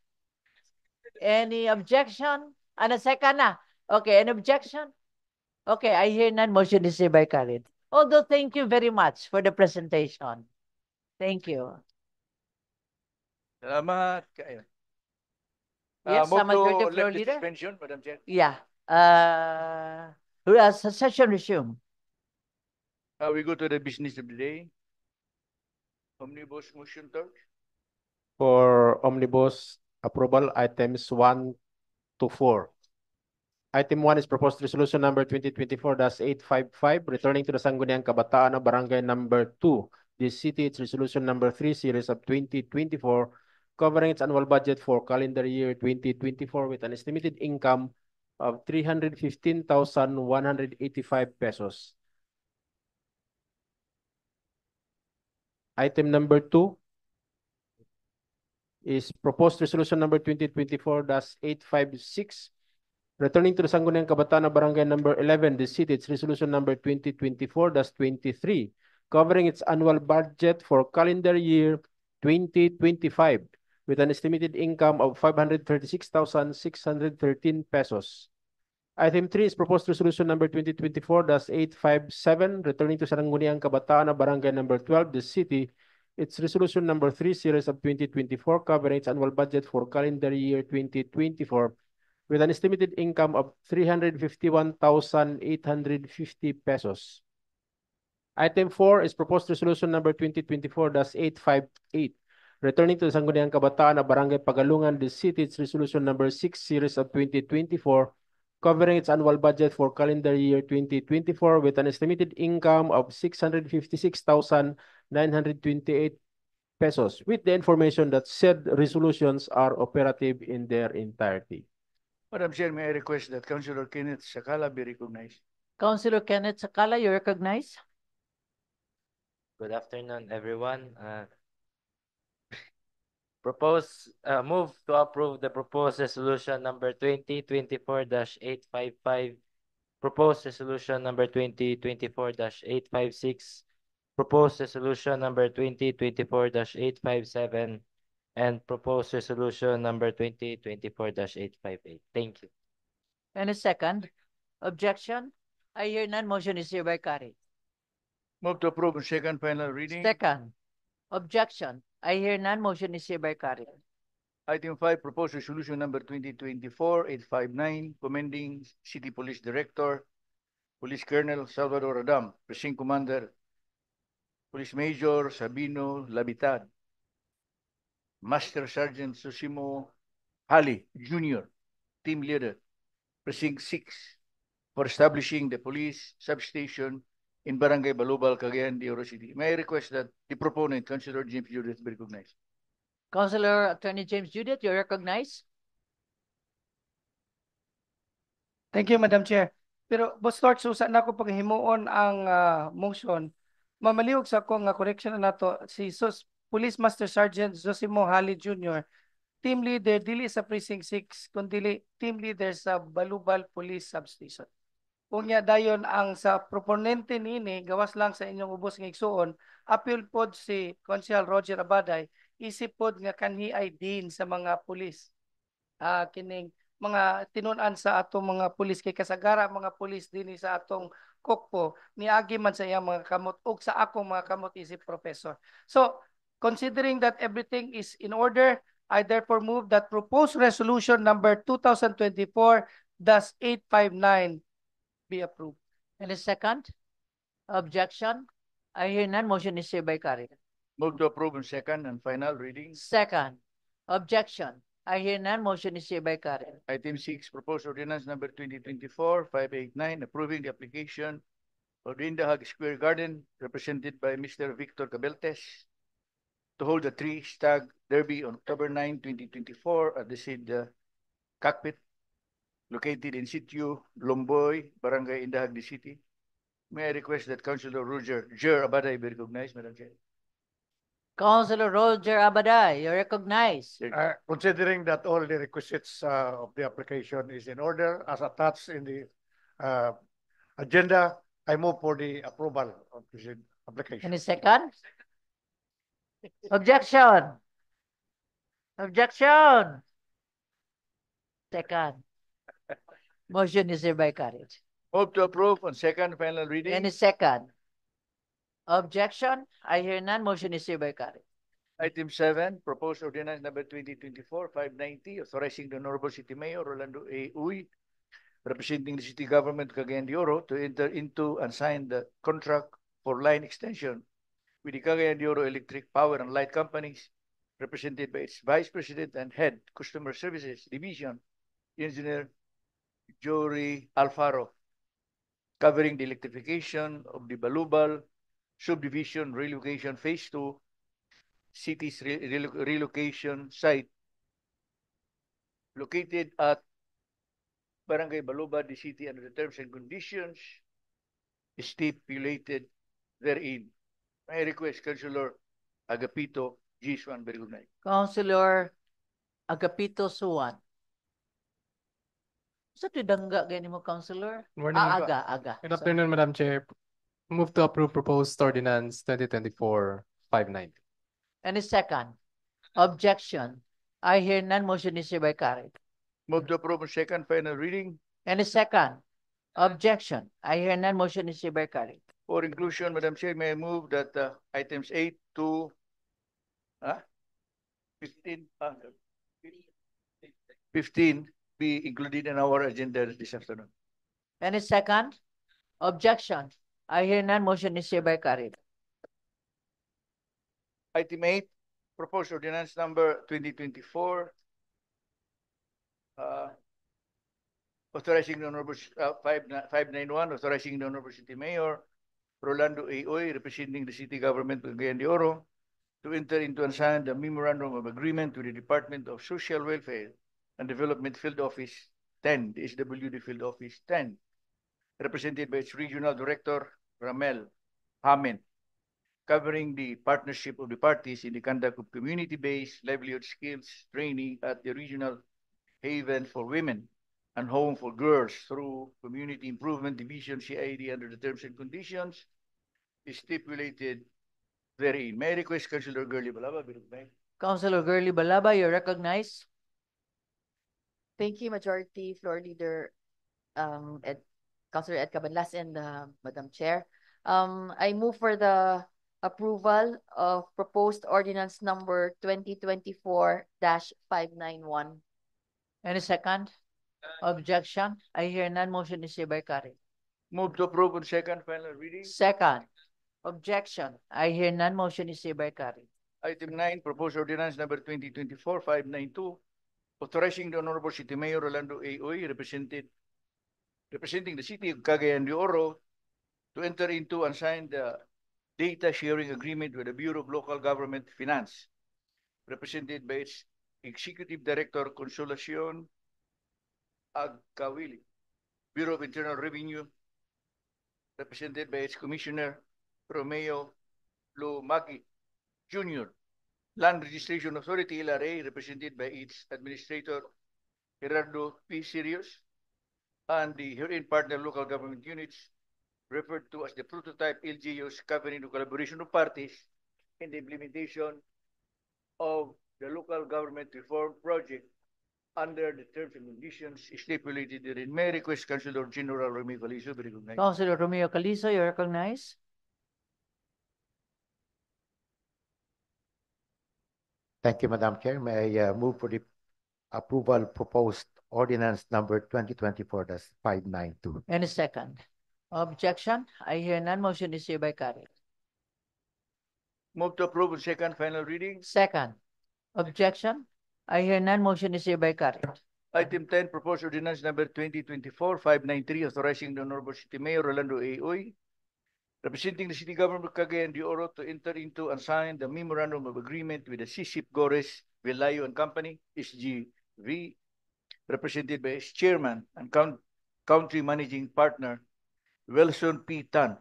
Any objection? Ano second na? Okay, any objection? Okay, I hear none. Motion is hereby carried. Although, thank you very much for the presentation. Thank you. Salamat kayo. Yes, Move Majority to Floor lift the Leader. suspension, Madam Chair. Yeah. Session resume. We go to the business of the day. Omnibus motion third. For omnibus approval, items 1 to 4. Item 1 is proposed resolution number 2024-855, returning to the Sangguniang Kabataan of Barangay number 2. This city, it's resolution number 3, series of 2024, covering its annual budget for calendar year 2024 with an estimated income of 315,185 pesos. Item number 2 is proposed resolution number 2024-856, returning to the Sangguniang Kabataan of Barangay number 11, the city, it's resolution number 2024-23, covering its annual budget for calendar year 2025 with an estimated income of 536,613 pesos. Item 3 is proposed resolution number 2024-857, returning to Sangguniang Kabataan na Barangay number 12, the city. It's resolution number 3 series of 2024 covering its annual budget for calendar year 2024 with an estimated income of 351,850 pesos. Item 4 is proposed resolution number 2024-858, returning to the Sangguniang Kabataan na Barangay Pagalungan, the city. It's resolution number 6 series of 2024 covering its annual budget for calendar year 2024 with an estimated income of 656,928 pesos, with the information that said resolutions are operative in their entirety. Madam Chair, may I request that Councilor Kenneth Sakala be recognized? Councilor Kenneth Sakala, you recognize? Good afternoon, everyone. Move to approve the proposed resolution number 2024-855, proposed resolution number 2024-856, proposed resolution number 2024-857, and proposed resolution number 2024-858. Thank you. Any second? Objection? I hear none. Motion is hereby carried. Move to approve on second final reading. Second. Objection? I hear none. Motion is hereby carried. Item 5, proposed resolution number 2024-859, commending City Police Director, Police Colonel Salvador Adam, Precinct Commander, Police Major Sabino Labitad, Master Sergeant Susimo Hali Jr., Team Leader, Precinct 6, for establishing the police substation in Barangay Balubal, Cagayan de Oro City. May I request that the proponent, Councilor James Judith, be recognized? Councilor Attorney James Judith, you recognize? Thank you, Madam Chair. Pero, Boss Lord, susa na ako paghimuon ang motion. Mamaliog sa akong correction na nato, si Police Master Sergeant Zosimo Hali Jr., team leader dili sa Precinct 6, kundi team leader sa Balubal Police Substation. Unya dayon ang sa proponente nini gawas lang sa inyong ubos ng igsuon, appeal pod si Consul Roger Abaday, isip pod nga kanhi ay din sa mga pulis. Kining mga tinunan sa atong mga pulis kay kasagara mga pulis dinhi sa atong kokpo niagi man sa iyang mga kamot ug sa akong mga kamot isip professor. So considering that everything is in order, I therefore move that proposed resolution number 2024-859 be approved. Any second? Objection? I hear none. Motion is hereby carried. Move to approve on second and final reading. Second. Objection? I hear none. Motion is hereby carried. Item 6, proposed ordinance number 2024-589, approving the application of the Indahag Square Garden, represented by Mr. Victor Cabeltes, to hold the three-stag derby on October 9, 2024 at the said cockpit located in situ Lomboy, Barangay Indahag de City. May I request that Councilor Roger Abaday be recognized, Madam Chair? Councilor Roger Abaday, you recognize? Considering that all the requisites of the application is in order as attached in the agenda, I move for the approval of this application. Any second? Objection? Objection? Second. Motion is hereby carried. Move to approve on second final reading. Any second? Objection? I hear none. Motion is hereby carried. Item 7, proposed ordinance number 2024-590, authorizing the Honorable City Mayor Rolando A. Uy, representing the City Government of Cagayan de Oro, to enter into and sign the contract for line extension with the Cagayan de Oro Electric Power and Light Companies, represented by its Vice President and Head Customer Services Division, Engineer Jory Alfaro, covering the electrification of the Balubal Subdivision Relocation Phase 2, city's relocation site located at Barangay Balubal, the city, under the terms and conditions stipulated therein. May I request Councilor Agapito G. Suan be recognized? Councilor Agapito Suan. Sa tidangga ganyan mo, Councilor? Morning, ma'am. Aga. Good afternoon, Madam Chair. Move to approve proposed ordinance 2024-590. Any second? Objection? I hear none. Motion is hereby carried. Move to approve on second final reading. Any second? Objection? I hear none. Motion is hereby carried. For inclusion, Madam Chair, may I move that items 8 to 15, 15 be included in our agenda this afternoon. Any second? Objection? I hear none. Motion is hereby carried. Item 8, proposed ordinance number 2024, authorizing the Honorable 591, authorizing the Honorable City Mayor Rolando A. Oy, representing the city government of Cagayan de Oro, to enter into and sign the memorandum of agreement with the Department of Social Welfare and Development Field Office 10, the SWD Field Office 10, represented by its Regional Director, Ramel Hamen, covering the partnership of the parties in the conduct of community-based livelihood skills training at the Regional Haven for Women and Home for Girls through Community Improvement Division CID under the terms and conditions stipulated therein. May I request Councilor Girly Balaba? Councilor Girly Balaba, you're recognized. Thank you, Majority Floor Leader Councilor Ed Cabanlas and Madam Chair. I move for the approval of proposed ordinance number 2024-591. Any second? Objection? I hear none. Motion is hereby carried. Move to approve on second final reading. Second. Objection? I hear none. Motion is hereby carried. Item 9, proposed ordinance number 2024-592, authorizing the Honorable City Mayor Rolando A. Oy, representing the city of Cagayan de Oro, to enter into and sign the data sharing agreement with the Bureau of Local Government Finance, represented by its Executive Director Consolacion Agkawili, Bureau of Internal Revenue, represented by its Commissioner Romeo Lumagi Jr., Land Registration Authority, LRA, represented by its Administrator Gerardo P. Sirius, and the herein partner local government units, referred to as the prototype LGUs, covering the collaboration of parties in the implementation of the local government reform project under the terms and conditions stipulated therein. May I request Councilor General Romeo Calizo be recognized. Councilor Romeo Calizo, you're recognized. Thank you, Madam Chair. May I move for the approval proposed ordinance number 2024-592. Any second? Objection? I hear none. Motion is hereby carried. Move to approve on second final reading. Second. Objection? I hear none. Motion is hereby carried. Item 10, proposed ordinance number 2024-593, authorizing the Honorable City Mayor Rolando A. Oy, representing the city government of Cagayan de Oro, to enter into and sign the memorandum of agreement with the CSIP Gores Velayo and Company, SGV, represented by its chairman and country managing partner, Wilson P. Tan,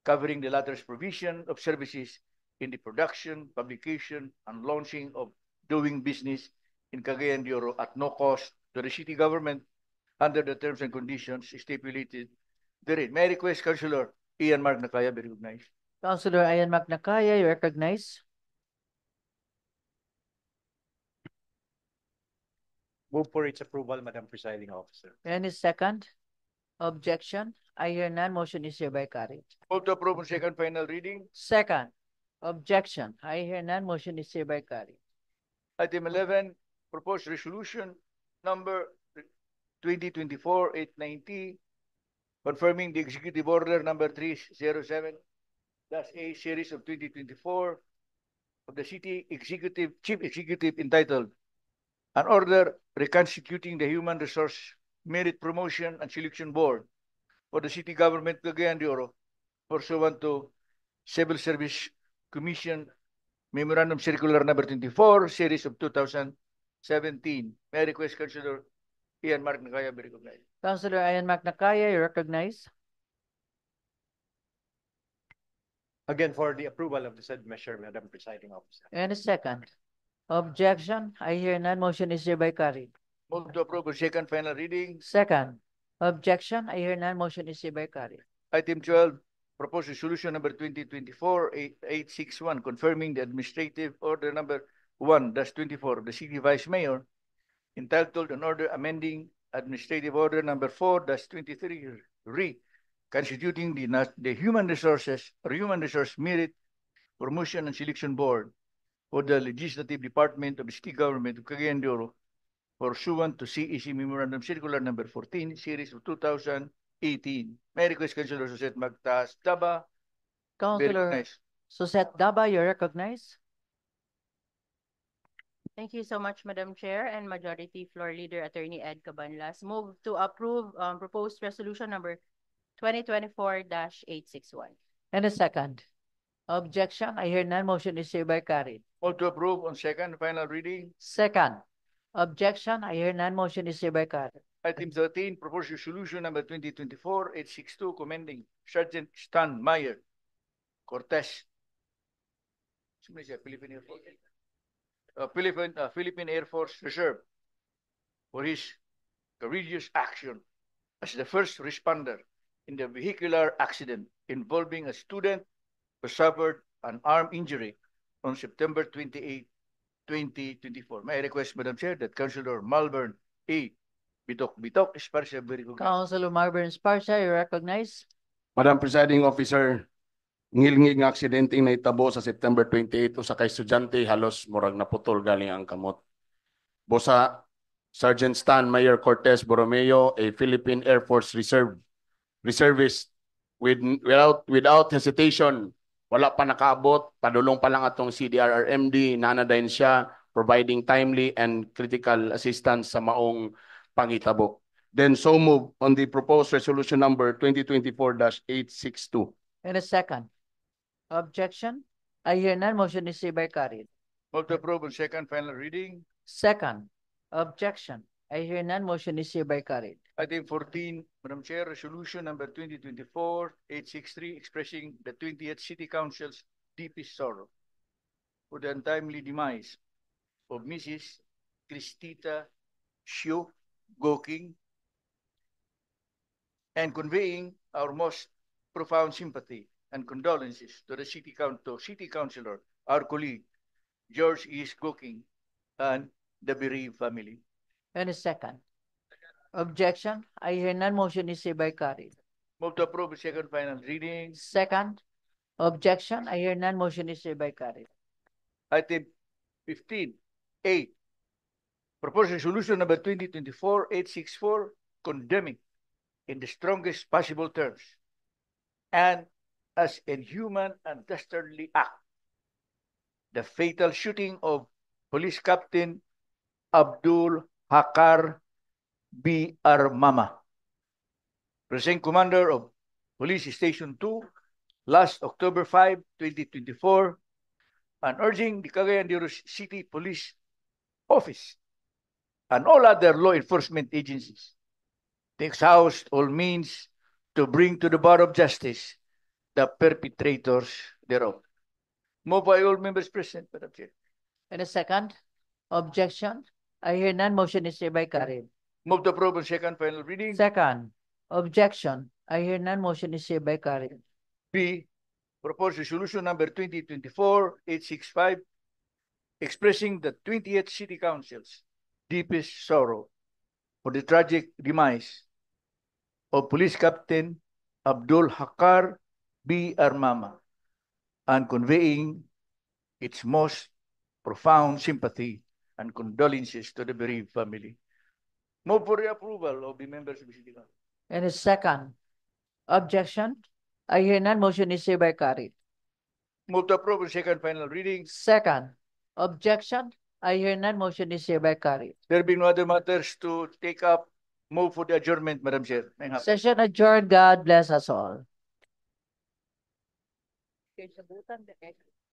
covering the latter's provision of services in the production, publication, and launching of doing business in Cagayan de Oro at no cost to the city government under the terms and conditions stipulated therein. May I request Councilor Ian Mark Nakaya be recognized. Councilor Ian Mark Nakaya, you recognize. Move for its approval, Madam Presiding Officer. Any second? Objection? I hear none. Motion is hereby carried. Move to approve on second final reading. Second. Objection? I hear none. Motion is hereby carried. Item 11, proposed resolution number 2024-890, confirming the executive order number 307-A series of 2024 of the city chief executive entitled an order reconstituting the Human Resource Merit Promotion and Selection Board for the city government of Cagayan de Oro, pursuant to Civil Service Commission Memorandum Circular number 24, series of 2017. May I request Councilor Ian Mark Nakaya be recognized. Councilor Ian Mark Nakaya, you recognize. Again, for the approval of the said measure, Madam Presiding Officer. Any second? Objection? I hear none. Motion is hereby carried. Move to approve on second final reading. Second. Objection? I hear none. Motion is hereby carried. Item 12, proposed resolution number 2024-861, confirming the administrative order number 1-24 of the City Vice Mayor, entitled an order amending Administrative Order Number 4-23 constituting the Human Resource Merit Promotion and Selection Board for the Legislative Department of the City Government of Cagayan de Oro, pursuant to CEC Memorandum Circular Number 14, Series of 2018. May I request Councilor Suset magtaas daba? Councilor Recognized. Suset Daba, you're recognized. Thank you so much, Madam Chair and Majority Floor Leader Attorney Ed Cabanlas. Move to approve proposed resolution number 2024-861. And a second. Objection, I hear none, motion is hereby carried. Move to approve on second and final reading. Second. Objection, I hear none, motion is hereby carried. Item 13, proposed resolution number 2024-862, commending Sergeant Stan Meyer Cortez. Philippine Air Force. Philippine Air Force Reserve for his courageous action as the first responder in the vehicular accident involving a student who suffered an arm injury on September 28, 2024. May I request, Madam Chair, that Councilor Malvern A. Bitok Esparcia be recognized. Councilor Malvern Esparcia, you recognize. Madam Presiding Officer, ngilngig nga aksidente na itabo sa September 28 sa kay estudyante halos murag naputol galing ang kamot. Bosa Sergeant Stan Meyer Cortez Borromeo, a Philippine Air Force reservist without hesitation, wala pa nakaabot, padulong pa lang atong CDRRMD, nanadayon siya providing timely and critical assistance sa maong pangitabo. Then so move on the proposed resolution number 2024-862. And a second. Objection, I hear none, motion is hereby carried. Move to approve on second final reading. Second. Objection, I hear none, motion is hereby carried. Item 14, Madam Chair, resolution number 2024-863, expressing the 20th City Council's deepest sorrow for the untimely demise of Mrs. Cristita Xiu Goking, and conveying our most profound sympathy and condolences to the City Councilor, our colleague, George E. Goking, and the bereaved family. And a second. Objection, I hear none, motion is hereby carried. Move to approve the second final reading. Second. Objection, I hear none, motion is hereby carried. Item 15A, proposed resolution number 2024-864, condemning in the strongest possible terms and as inhuman and dastardly act the fatal shooting of Police Captain Abdul Hakar B. Armama, President Commander of Police Station 2, last October 5, 2024, and urging the Cagayan de Oro City Police Office and all other law enforcement agencies to exhaust all means to bring to the bar of justice the perpetrators thereof. Move by all members present, Madam Chair. And a second. Objection, I hear none, motion is hereby carried. Move to approve on second final reading. Second. Objection, I hear none, motion is hereby carried. B, proposed resolution number 2024-865, expressing the 20th City Council's deepest sorrow for the tragic demise of Police Captain Abdul Hakar B. Armama, and conveying its most profound sympathy and condolences to the bereaved family. Move for the approval of the members of the City Council. And a second. Objection, I hear none, motion is hereby carried. Move to approve on second final reading. Second. Objection, I hear none, motion is hereby carried. There being no other matters to take up, move for the adjournment, Madam Chair. Session adjourned. God bless us all.